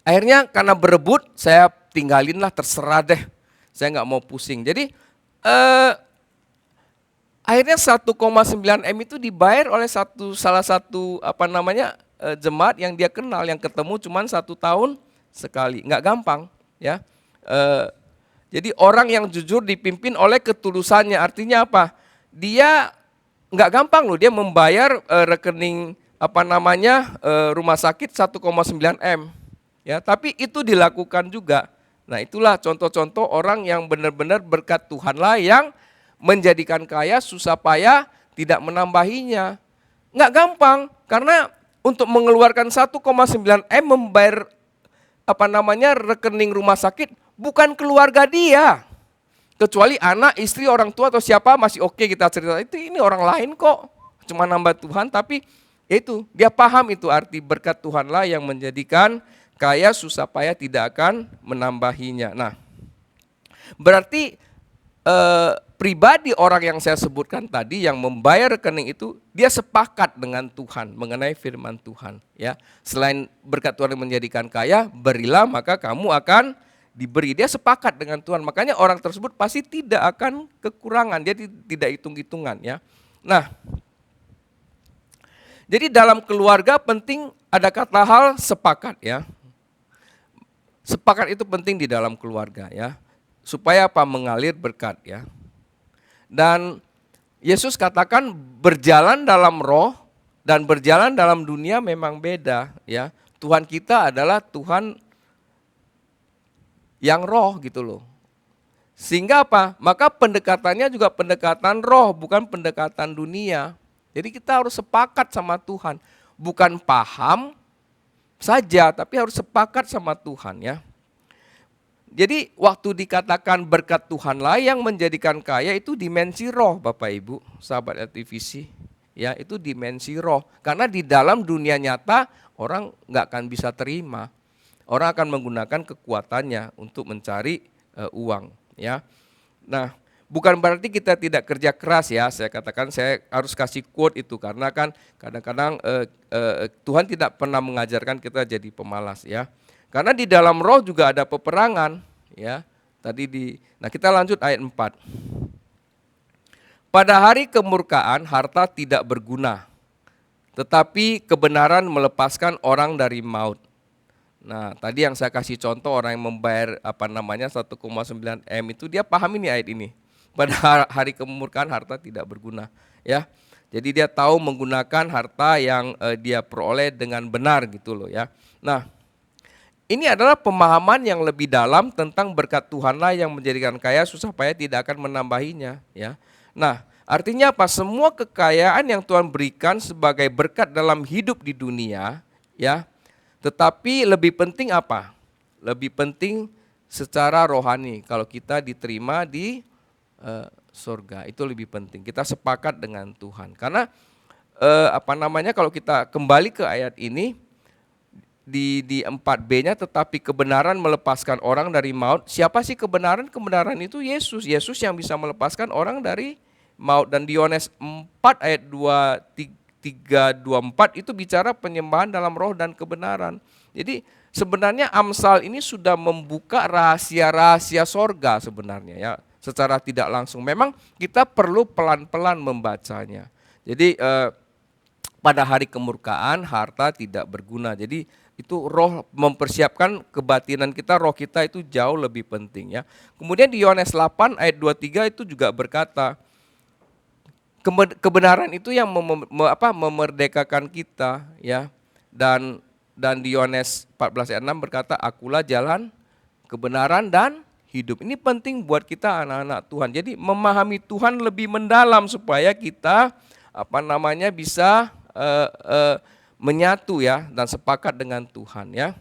Speaker 3: Akhirnya karena berebut, saya tinggalin lah, terserah deh. Saya nggak mau pusing. Jadi akhirnya 1,9 M itu dibayar oleh salah satu jemaat yang dia kenal, yang ketemu cuma 1 tahun sekali. Nggak gampang ya. Jadi orang yang jujur dipimpin oleh ketulusannya. Artinya apa? Dia nggak gampang loh, dia membayar rekening rumah sakit 1,9 M. Ya, tapi itu dilakukan juga. Nah, itulah contoh-contoh orang yang benar-benar berkat Tuhanlah yang menjadikan kaya susah payah tidak menambahinya. Nggak gampang, karena untuk mengeluarkan 1,9 M membayar rekening rumah sakit bukan keluarga dia. Kecuali anak, istri, orang tua atau siapa masih oke kita cerita. Ini orang lain kok, cuma nambah Tuhan. Tapi itu dia paham itu arti berkat Tuhanlah yang menjadikan kaya susah payah tidak akan menambahinya. Nah, berarti pribadi orang yang saya sebutkan tadi yang membayar rekening itu, dia sepakat dengan Tuhan mengenai firman Tuhan. Ya, selain berkat Tuhan yang menjadikan kaya, berilah maka kamu akan diberi. Dia sepakat dengan Tuhan, makanya orang tersebut pasti tidak akan kekurangan. Dia tidak hitung-hitungan ya. Nah, jadi dalam keluarga penting ada kata hal sepakat ya. Sepakat itu penting di dalam keluarga ya. Supaya apa? Mengalir berkat ya. Dan Yesus katakan berjalan dalam roh dan berjalan dalam dunia memang beda ya. Tuhan kita adalah Tuhan yang roh gitu loh. Sehingga apa? Maka pendekatannya juga pendekatan roh, bukan pendekatan dunia. Jadi kita harus sepakat sama Tuhan. Bukan paham saja, tapi harus sepakat sama Tuhan ya. Jadi waktu dikatakan berkat Tuhanlah yang menjadikan kaya, itu dimensi roh Bapak Ibu, sahabat LTVC. Ya, itu dimensi roh. Karena di dalam dunia nyata orang nggak akan bisa terima. Orang akan menggunakan kekuatannya untuk mencari uang. Ya, nah bukan berarti kita tidak kerja keras ya. Saya katakan saya harus kasih quote itu karena kan kadang-kadang Tuhan tidak pernah mengajarkan kita jadi pemalas ya. Karena di dalam roh juga ada peperangan ya. Nah kita lanjut ayat 4. Pada hari kemurkaan harta tidak berguna, tetapi kebenaran melepaskan orang dari maut. Nah tadi yang saya kasih contoh orang yang membayar 1,9 M itu dia paham ini ayat ini. Pada hari kemurkaan harta tidak berguna ya. Jadi dia tahu menggunakan harta yang dia peroleh dengan benar gitu loh ya. Nah, ini adalah pemahaman yang lebih dalam tentang berkat Tuhanlah yang menjadikan kaya susah payah tidak akan menambahinya ya. Nah, artinya apa? Semua kekayaan yang Tuhan berikan sebagai berkat dalam hidup di dunia ya. Tetapi lebih penting apa? Lebih penting secara rohani. Kalau kita diterima di surga, itu lebih penting. Kita sepakat dengan Tuhan. Karena kalau kita kembali ke ayat ini di 4B-nya, tetapi kebenaran melepaskan orang dari maut. Siapa sih kebenaran? Kebenaran itu Yesus. Yesus yang bisa melepaskan orang dari maut. Dan di Yohanes 4 ayat 23-24 itu bicara penyembahan dalam roh dan kebenaran. Jadi sebenarnya Amsal ini sudah membuka rahasia-rahasia sorga sebenarnya ya. Secara tidak langsung. Memang kita perlu pelan-pelan membacanya. Jadi pada hari kemurkaan harta tidak berguna. Jadi itu roh mempersiapkan kebatinan kita, roh kita itu jauh lebih penting ya. Kemudian di Yohanes 8 ayat 23 itu juga berkata, kebenaran itu yang memerdekakan kita ya. Dan di Yohanes 14 ayat 6 berkata, akulah jalan, kebenaran dan hidup. Ini penting buat kita anak-anak Tuhan. Jadi memahami Tuhan lebih mendalam supaya kita bisa menyatu ya dan sepakat dengan Tuhan ya.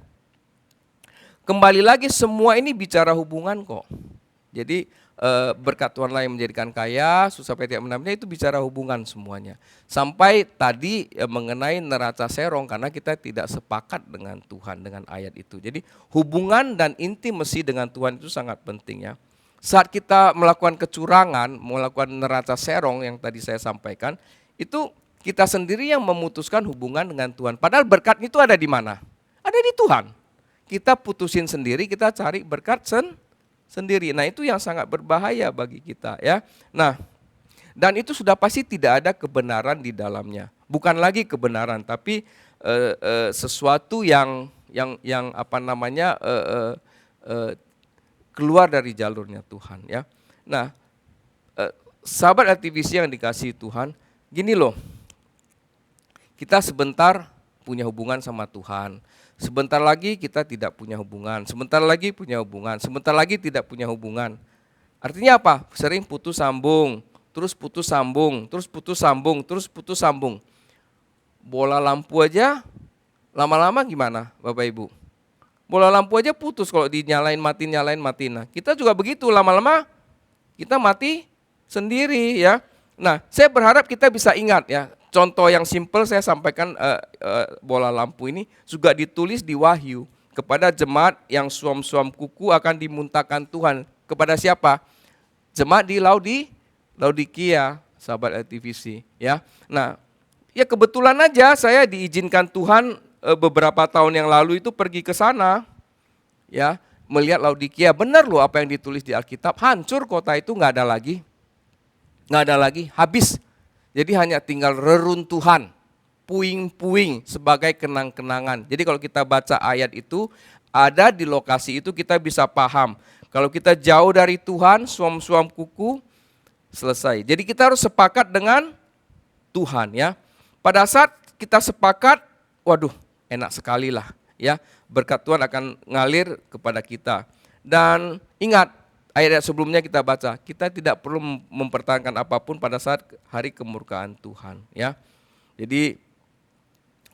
Speaker 3: Kembali lagi semua ini bicara hubungan kok. Jadi berkat Tuhan lah yang menjadikan kaya, susah payah tidak menambahnya, itu bicara hubungan semuanya. Sampai tadi mengenai neraca serong, karena kita tidak sepakat dengan Tuhan dengan ayat itu. Jadi hubungan dan intimasi dengan Tuhan itu sangat penting ya. Saat kita melakukan kecurangan, melakukan neraca serong yang tadi saya sampaikan, itu kita sendiri yang memutuskan hubungan dengan Tuhan. Padahal berkat itu ada di mana? Ada di Tuhan. Kita putusin sendiri, kita cari berkat sendiri. Nah, itu yang sangat berbahaya bagi kita ya. Nah, dan itu sudah pasti tidak ada kebenaran di dalamnya. Bukan lagi kebenaran, tapi sesuatu yang apa namanya keluar dari jalurnya Tuhan ya. Nah, sahabat aktivis yang dikasihi Tuhan, gini loh. Kita sebentar punya hubungan sama Tuhan. Sebentar lagi kita tidak punya hubungan. Sebentar lagi punya hubungan. Sebentar lagi tidak punya hubungan. Artinya apa? Sering putus sambung, terus putus sambung, terus putus sambung, terus putus sambung. Bola lampu aja lama-lama gimana Bapak Ibu? Bola lampu aja putus kalau dinyalain matiin, nyalain matiin. Nah, kita juga begitu, lama-lama kita mati sendiri ya. Nah, saya berharap kita bisa ingat ya. Contoh yang simpel saya sampaikan, bola lampu ini juga ditulis di Wahyu. Kepada jemaat yang suam-suam kuku akan dimuntahkan Tuhan. Kepada siapa? Jemaat di Laodikia, sahabat LTVC ya. Nah, ya kebetulan aja saya diizinkan Tuhan beberapa tahun yang lalu itu pergi ke sana ya, melihat Laodikia. Benar loh apa yang ditulis di Alkitab, hancur kota itu, nggak ada lagi, habis. Jadi hanya tinggal reruntuhan, puing-puing sebagai kenang-kenangan. Jadi kalau kita baca ayat itu, ada di lokasi itu kita bisa paham. Kalau kita jauh dari Tuhan, suam-suam kuku, selesai. Jadi kita harus sepakat dengan Tuhan ya. Pada saat kita sepakat, waduh enak sekali lah ya. Berkat Tuhan akan ngalir kepada kita. Dan ingat, ayat sebelumnya kita baca, kita tidak perlu mempertahankan apapun pada saat hari kemurkaan Tuhan ya. Jadi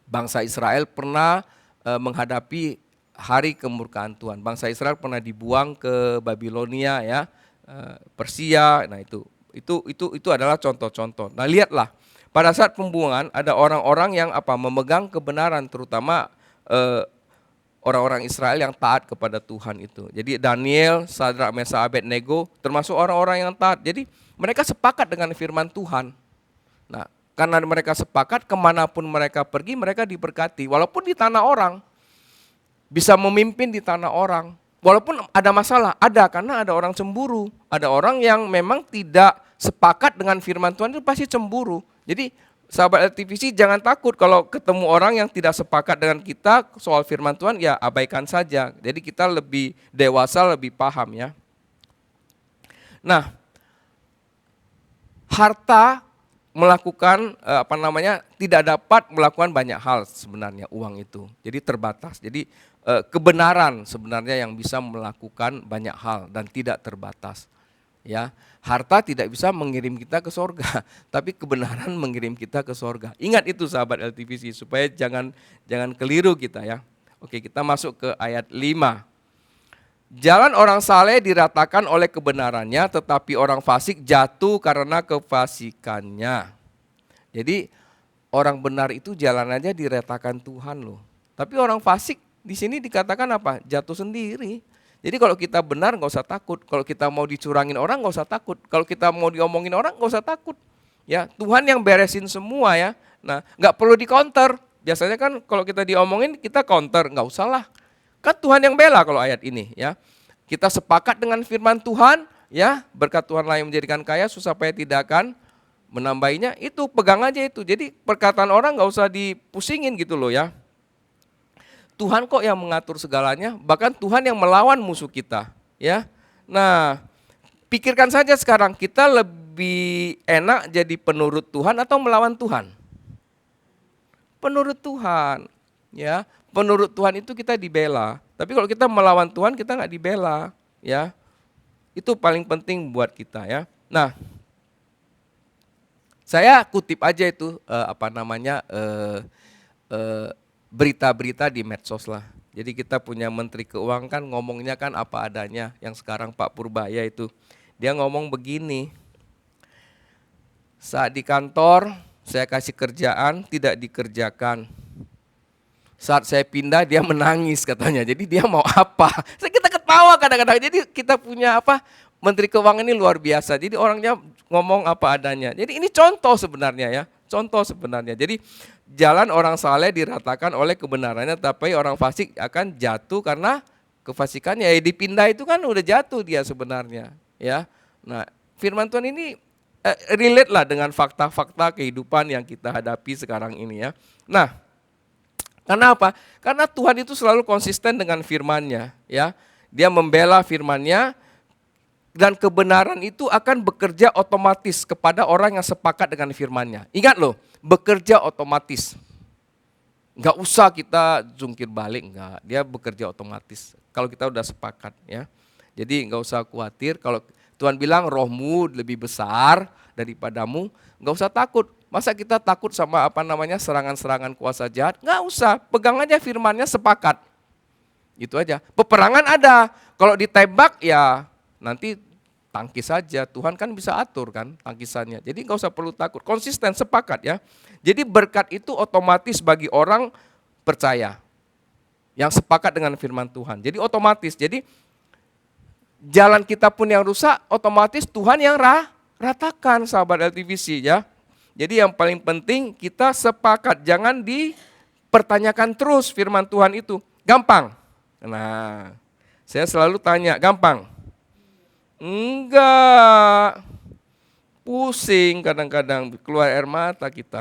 Speaker 3: bangsa Israel pernah menghadapi hari kemurkaan Tuhan. Bangsa Israel pernah dibuang ke Babilonia ya, Persia. Nah itu adalah contoh-contoh. Nah lihatlah, pada saat pembuangan ada orang-orang yang memegang kebenaran, terutama orang-orang Israel yang taat kepada Tuhan itu. Jadi Daniel, Sadrak, Mesakh, Abednego termasuk orang-orang yang taat. Jadi mereka sepakat dengan firman Tuhan. Nah, karena mereka sepakat, kemanapun mereka pergi mereka diberkati. Walaupun di tanah orang, bisa memimpin di tanah orang. Walaupun ada masalah, karena ada orang cemburu. Ada orang yang memang tidak sepakat dengan firman Tuhan itu pasti cemburu. Jadi sahabat LTVC jangan takut kalau ketemu orang yang tidak sepakat dengan kita soal firman Tuhan, ya abaikan saja. Jadi kita lebih dewasa, lebih paham ya. Nah, harta melakukan tidak dapat melakukan banyak hal sebenarnya, uang itu. Jadi terbatas. Jadi kebenaran sebenarnya yang bisa melakukan banyak hal dan tidak terbatas. Ya, harta tidak bisa mengirim kita ke sorga, tapi kebenaran mengirim kita ke sorga. Ingat itu sahabat LTVC, supaya jangan keliru kita ya. Oke, kita masuk ke ayat 5. Jalan orang saleh diratakan oleh kebenarannya, tetapi orang fasik jatuh karena kefasikannya. Jadi orang benar itu jalanannya diratakan Tuhan loh. Tapi orang fasik di sini dikatakan apa? Jatuh sendiri. Jadi kalau kita benar nggak usah takut, kalau kita mau dicurangin orang nggak usah takut, kalau kita mau diomongin orang nggak usah takut. Ya, Tuhan yang beresin semua ya. Nah, nggak perlu di-counter. Biasanya kan kalau kita diomongin kita counter, nggak usah lah. Kan Tuhan yang bela kalau ayat ini ya. Kita sepakat dengan firman Tuhan ya, berkat Tuhan lah yang menjadikan kaya, susah payah tidak akan menambahinya. Itu pegang aja itu. Jadi perkataan orang nggak usah dipusingin gitu loh ya. Tuhan kok yang mengatur segalanya, bahkan Tuhan yang melawan musuh kita, ya. Nah, pikirkan saja sekarang, kita lebih enak jadi penurut Tuhan atau melawan Tuhan? Penurut Tuhan, ya. Penurut Tuhan itu kita dibela, tapi kalau kita melawan Tuhan kita nggak dibela, ya. Itu paling penting buat kita, ya. Nah, saya kutip aja itu berita-berita di medsos lah. Jadi kita punya Menteri Keuangan kan ngomongnya kan apa adanya, yang sekarang Pak Purbaya itu. Dia ngomong begini, saat di kantor saya kasih kerjaan tidak dikerjakan. Saat saya pindah dia menangis katanya. Jadi dia mau apa? Kita ketawa kadang-kadang. Jadi kita punya apa? Menteri Keuangan ini luar biasa. Jadi orangnya ngomong apa adanya. Jadi ini contoh sebenarnya ya. Contoh sebenarnya. Jadi jalan orang saleh diratakan oleh kebenarannya, tapi orang fasik akan jatuh karena kefasikannya. Ya dipindah itu kan udah jatuh dia sebenarnya. Ya. Nah, firman Tuhan ini relate lah dengan fakta-fakta kehidupan yang kita hadapi sekarang ini ya. Nah, karena apa? Karena Tuhan itu selalu konsisten dengan firman-Nya, ya. Dia membela firman-Nya dan kebenaran itu akan bekerja otomatis kepada orang yang sepakat dengan firman-Nya. Ingat loh, bekerja otomatis. Enggak usah kita jungkir balik, enggak. Dia bekerja otomatis kalau kita udah sepakat, ya. Jadi enggak usah khawatir kalau Tuhan bilang rohmu lebih besar daripadamu, enggak usah takut. Masa kita takut sama serangan-serangan kuasa jahat? Nggak usah, pegang aja firman-Nya, sepakat. Itu aja. Peperangan ada, kalau ditembak ya nanti tangkis saja. Tuhan kan bisa atur kan tangkisannya. Jadi nggak usah perlu takut, konsisten, sepakat ya. Jadi berkat itu otomatis bagi orang percaya yang sepakat dengan firman Tuhan. Jadi otomatis, jadi jalan kita pun yang rusak, otomatis Tuhan yang ratakan, sahabat LTVC ya. Jadi yang paling penting kita sepakat, jangan dipertanyakan terus firman Tuhan itu. Gampang? Nah, saya selalu tanya, gampang? Enggak. Pusing kadang-kadang, keluar air mata kita.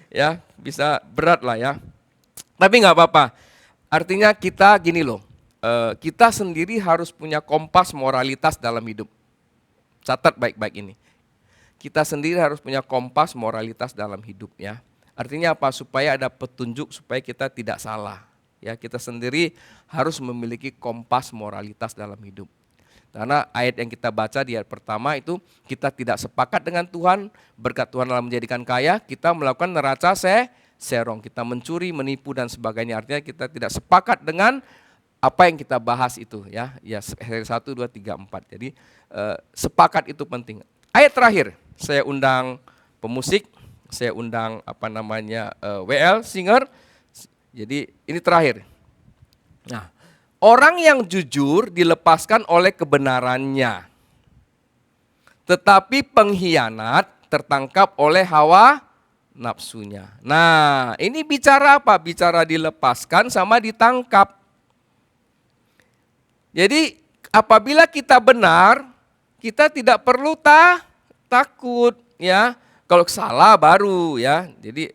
Speaker 3: Ya, bisa berat lah ya. Tapi nggak apa-apa. Artinya kita gini loh, kita sendiri harus punya kompas moralitas dalam hidup. Catat baik-baik ini. Kita sendiri harus punya kompas moralitas dalam hidup ya. Artinya apa? Supaya ada petunjuk, supaya kita tidak salah. Ya, kita sendiri harus memiliki kompas moralitas dalam hidup. Karena ayat yang kita baca di ayat pertama itu, kita tidak sepakat dengan Tuhan, berkat Tuhan dalam menjadikan kaya, kita melakukan neraca serong, kita mencuri, menipu dan sebagainya. Artinya kita tidak sepakat dengan apa yang kita bahas itu ya. Ya 1, 2, 3, 4. Jadi sepakat itu penting. Ayat terakhir, saya undang pemusik, saya undang WL, singer. Jadi ini terakhir. Nah, orang yang jujur dilepaskan oleh kebenarannya. Tetapi pengkhianat tertangkap oleh hawa nafsunya. Nah, ini bicara apa? Bicara dilepaskan sama ditangkap. Jadi apabila kita benar, kita tidak perlu takut ya. Kalau salah baru ya. Jadi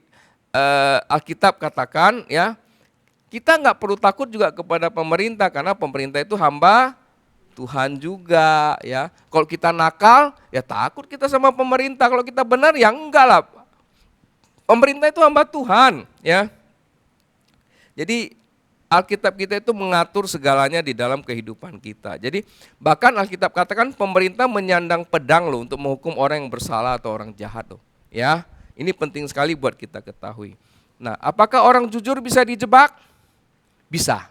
Speaker 3: Alkitab katakan ya, kita nggak perlu takut juga kepada pemerintah karena pemerintah itu hamba Tuhan juga ya. Kalau kita nakal ya takut kita sama pemerintah. Kalau kita benar ya enggak lah. Pemerintah itu hamba Tuhan ya. Jadi Alkitab kita itu mengatur segalanya di dalam kehidupan kita. Jadi bahkan Alkitab katakan pemerintah menyandang pedang loh untuk menghukum orang yang bersalah atau orang jahat loh. Ya, ini penting sekali buat kita ketahui. Nah, apakah orang jujur bisa dijebak? Bisa.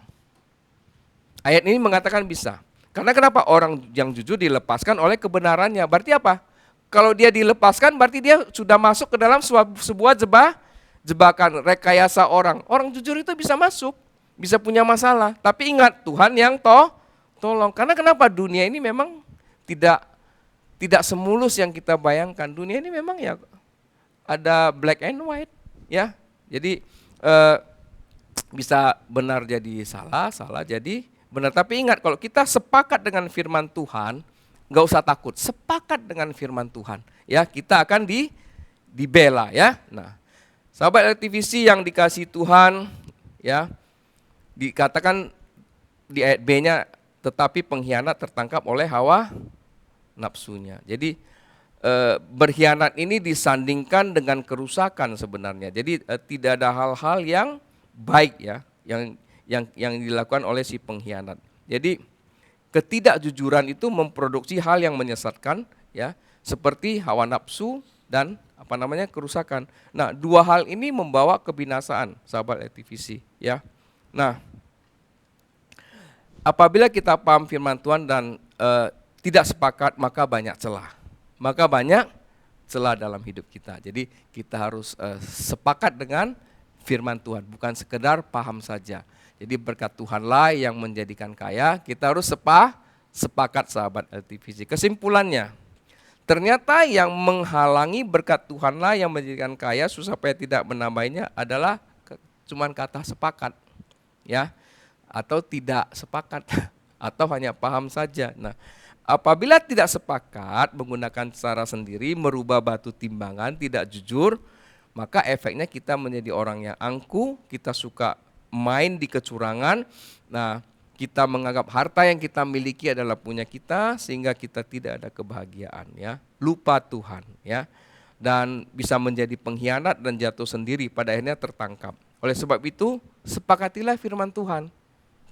Speaker 3: Ayat ini mengatakan bisa. Karena kenapa? Orang yang jujur dilepaskan oleh kebenarannya. Berarti apa? Kalau dia dilepaskan berarti dia sudah masuk ke dalam sebuah jebakan, rekayasa orang. Orang jujur itu bisa masuk. Bisa punya masalah, tapi ingat Tuhan yang tolong. Karena kenapa? Dunia ini memang tidak semulus yang kita bayangkan. Dunia ini memang ya ada black and white, ya. Jadi bisa benar jadi salah, salah jadi benar. Tapi ingat kalau kita sepakat dengan firman Tuhan, nggak usah takut. Sepakat dengan firman Tuhan, ya kita akan dibela, ya. Nah, sahabat LTVC yang dikasihi Tuhan, ya. Dikatakan di ayat B-nya, tetapi pengkhianat tertangkap oleh hawa nafsunya. Jadi berkhianat ini disandingkan dengan kerusakan sebenarnya. Jadi tidak ada hal-hal yang baik ya, yang dilakukan oleh si pengkhianat. Jadi ketidakjujuran itu memproduksi hal yang menyesatkan ya, seperti hawa nafsu dan kerusakan. Nah, dua hal ini membawa kebinasaan, sahabat LTVC ya. Nah, apabila kita paham firman Tuhan dan tidak sepakat, maka banyak celah. Maka banyak celah dalam hidup kita. Jadi kita harus sepakat dengan firman Tuhan, bukan sekedar paham saja. Jadi berkat Tuhanlah yang menjadikan kaya, kita harus sepakat sahabat LTVC. Kesimpulannya, ternyata yang menghalangi berkat Tuhanlah yang menjadikan kaya, susah payah tidak menambahnya adalah cuman kata sepakat, ya, atau tidak sepakat, atau hanya paham saja. Nah, apabila tidak sepakat menggunakan cara sendiri, merubah batu timbangan, tidak jujur, maka efeknya kita menjadi orang yang angkuh, kita suka main di kecurangan. Nah, kita menganggap harta yang kita miliki adalah punya kita, sehingga kita tidak ada kebahagiaan, ya. Lupa Tuhan, ya. Dan bisa menjadi pengkhianat dan jatuh sendiri, pada akhirnya tertangkap. Oleh sebab itu, sepakatilah firman Tuhan.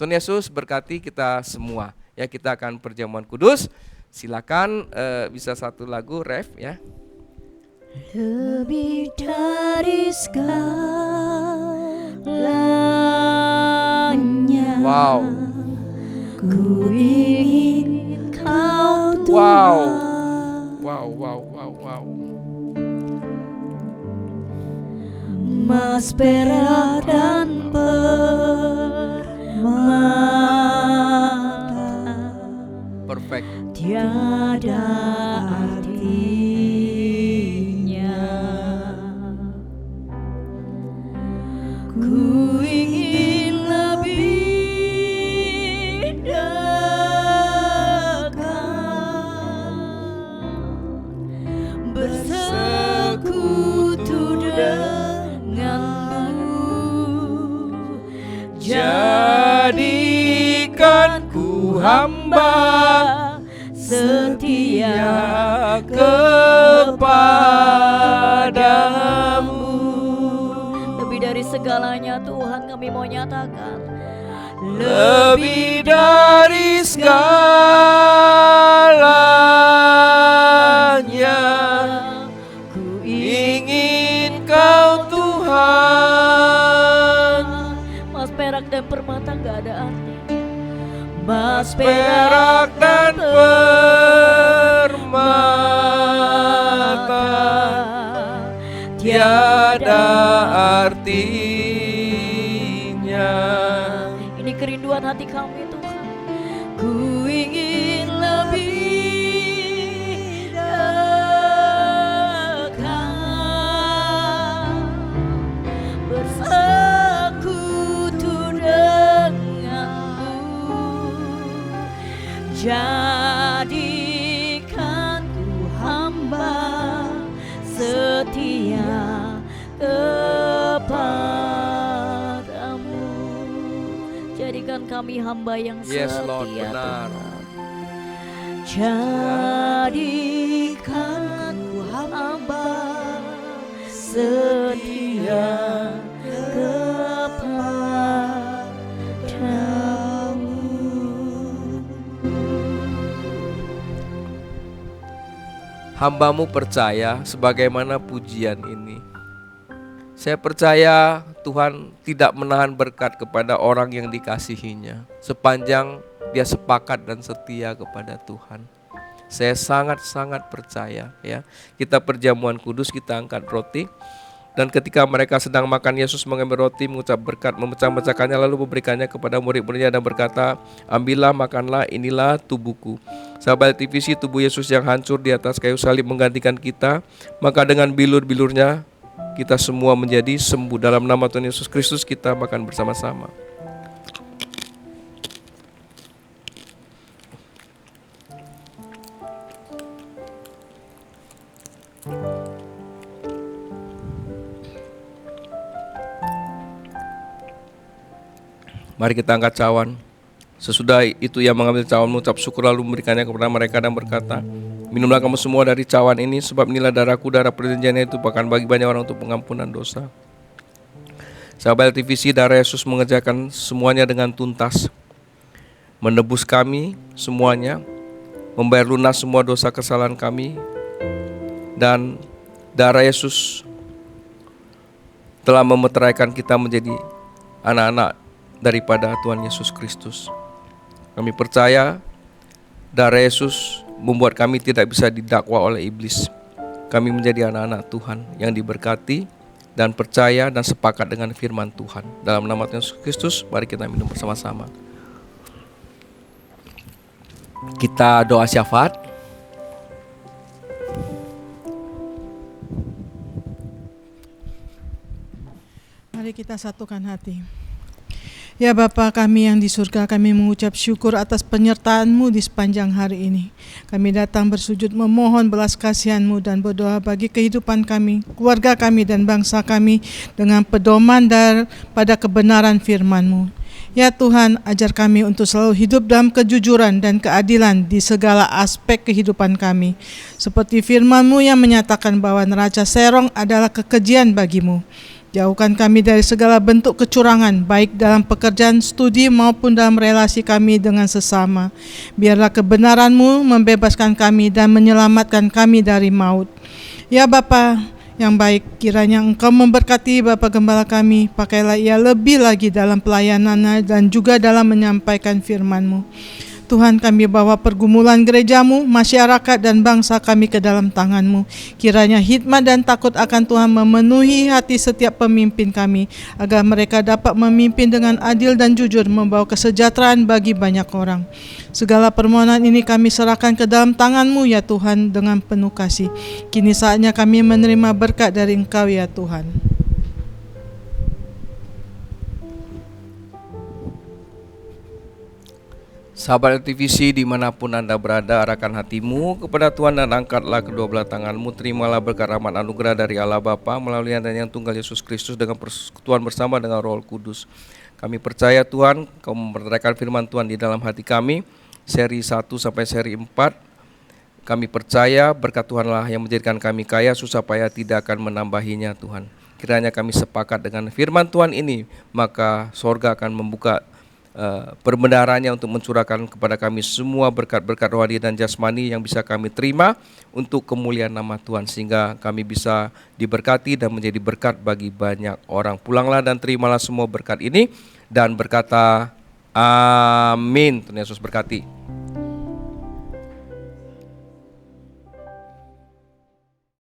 Speaker 3: Tuhan Yesus berkati kita semua. Ya, kita akan perjamuan kudus. Silakan bisa satu lagu ref, ya.
Speaker 1: Lebih dari segalanya,
Speaker 3: Wow.
Speaker 1: ku ingin kau Tuhan.
Speaker 3: Wow. Wow, wow, wow, wow.
Speaker 1: Emas, perak, dan permata
Speaker 3: Perfect.
Speaker 1: tiada artinya. Ku ingin lebih dekat, bersekutu denganmu.
Speaker 3: Jadikan ku hamba setia kepadamu.
Speaker 1: Lebih dari segalanya Tuhan, kami mau nyatakan,
Speaker 3: Lebih dari segalanya, ku ingin kau Tuhan.
Speaker 1: Mas, perak, dan permata gak ada artinya. Mas,
Speaker 3: Perak dan permata tiada artinya.
Speaker 1: Ini kerinduan hati kami Tuhan. Ku ingin lebih dekat, bersekutu denganmu. Jadikan ku hamba setia kepadamu. Jadikan kami hamba yang
Speaker 3: Yes,
Speaker 1: setia,
Speaker 3: Lord, benar.
Speaker 1: Tuhan. Jadikan ku hamba setia kepadamu.
Speaker 3: Hamba-Mu percaya sebagaimana pujian ini. Saya percaya Tuhan tidak menahan berkat kepada orang yang dikasihinya sepanjang dia sepakat dan setia kepada Tuhan. Saya sangat-sangat percaya, ya. Kita perjamuan kudus, kita angkat roti. Dan ketika mereka sedang makan, Yesus mengambil roti, mengucap berkat, memecah-mecahkannya, lalu memberikannya kepada murid-muridnya dan berkata, ambillah, makanlah, inilah tubuhku. Sahabat TVC, tubuh Yesus yang hancur di atas kayu salib menggantikan kita. Maka dengan bilur-bilurnya kita semua menjadi sembuh. Dalam nama Tuhan Yesus Kristus kita makan bersama-sama. Mari kita angkat cawan. Sesudah itu ia mengambil cawan, mengucap syukur, lalu memberikannya kepada mereka dan berkata, minumlah kamu semua dari cawan ini, sebab inilah darahku, darah perjanjian itu bahkan bagi banyak orang untuk pengampunan dosa. Sahabat TVC, darah Yesus mengerjakan semuanya dengan tuntas, menebus kami semuanya, membayar lunas semua dosa kesalahan kami, dan darah Yesus telah memeteraikan kita menjadi anak-anak daripada Tuhan Yesus Kristus. Kami percaya Darah Yesus membuat kami tidak bisa didakwa oleh iblis. Kami menjadi anak-anak Tuhan yang diberkati dan percaya dan sepakat dengan firman Tuhan. Dalam nama Tuhan Yesus Kristus, mari kita minum bersama-sama. Kita doa syafaat.
Speaker 4: Mari kita satukan hati. Ya Bapa kami yang di surga, kami mengucap syukur atas penyertaan-Mu di sepanjang hari ini. Kami datang bersujud memohon belas kasihan-Mu dan berdoa bagi kehidupan kami, keluarga kami dan bangsa kami dengan pedoman pada kebenaran firman-Mu. Ya Tuhan, ajar kami untuk selalu hidup dalam kejujuran dan keadilan di segala aspek kehidupan kami. Seperti firman-Mu yang menyatakan bahwa neraca serong adalah kekejian bagi-Mu. Jauhkan kami dari segala bentuk kecurangan, baik dalam pekerjaan studi maupun dalam relasi kami dengan sesama. Biarlah kebenaran-Mu membebaskan kami dan menyelamatkan kami dari maut. Ya Bapa yang baik, kiranya Engkau memberkati Bapa Gembala kami, pakailah ia lebih lagi dalam pelayanannya dan juga dalam menyampaikan firman-Mu. Tuhan, kami bawa pergumulan gereja-Mu, masyarakat dan bangsa kami ke dalam tangan-Mu. Kiranya hikmat dan takut akan Tuhan memenuhi hati setiap pemimpin kami, agar mereka dapat memimpin dengan adil dan jujur, membawa kesejahteraan bagi banyak orang. Segala permohonan ini kami serahkan ke dalam tangan-Mu ya Tuhan dengan penuh kasih. Kini saatnya kami menerima berkat dari Engkau ya Tuhan.
Speaker 3: Sahabat LTVC dimanapun Anda berada, arahkan hatimu kepada Tuhan dan angkatlah kedua belah tanganmu. Terimalah berkat rahmat anugerah dari Allah Bapa melalui dan yang tunggal Yesus Kristus dengan persekutuan bersama dengan Roh Kudus. Kami percaya Tuhan, Kau memperdayakan firman Tuhan di dalam hati kami. Seri 1 sampai seri 4. Kami percaya berkat Tuhanlah yang menjadikan kami kaya, susah payah tidak akan menambahinya Tuhan. Kiranya kami sepakat dengan firman Tuhan ini, maka sorga akan membuka perbendaharanya untuk mencurahkan kepada kami semua berkat-berkat rohani dan jasmani yang bisa kami terima untuk kemuliaan nama Tuhan, sehingga kami bisa diberkati dan menjadi berkat bagi banyak orang. Pulanglah dan terimalah semua berkat ini dan berkata amin. Tuhan Yesus berkati.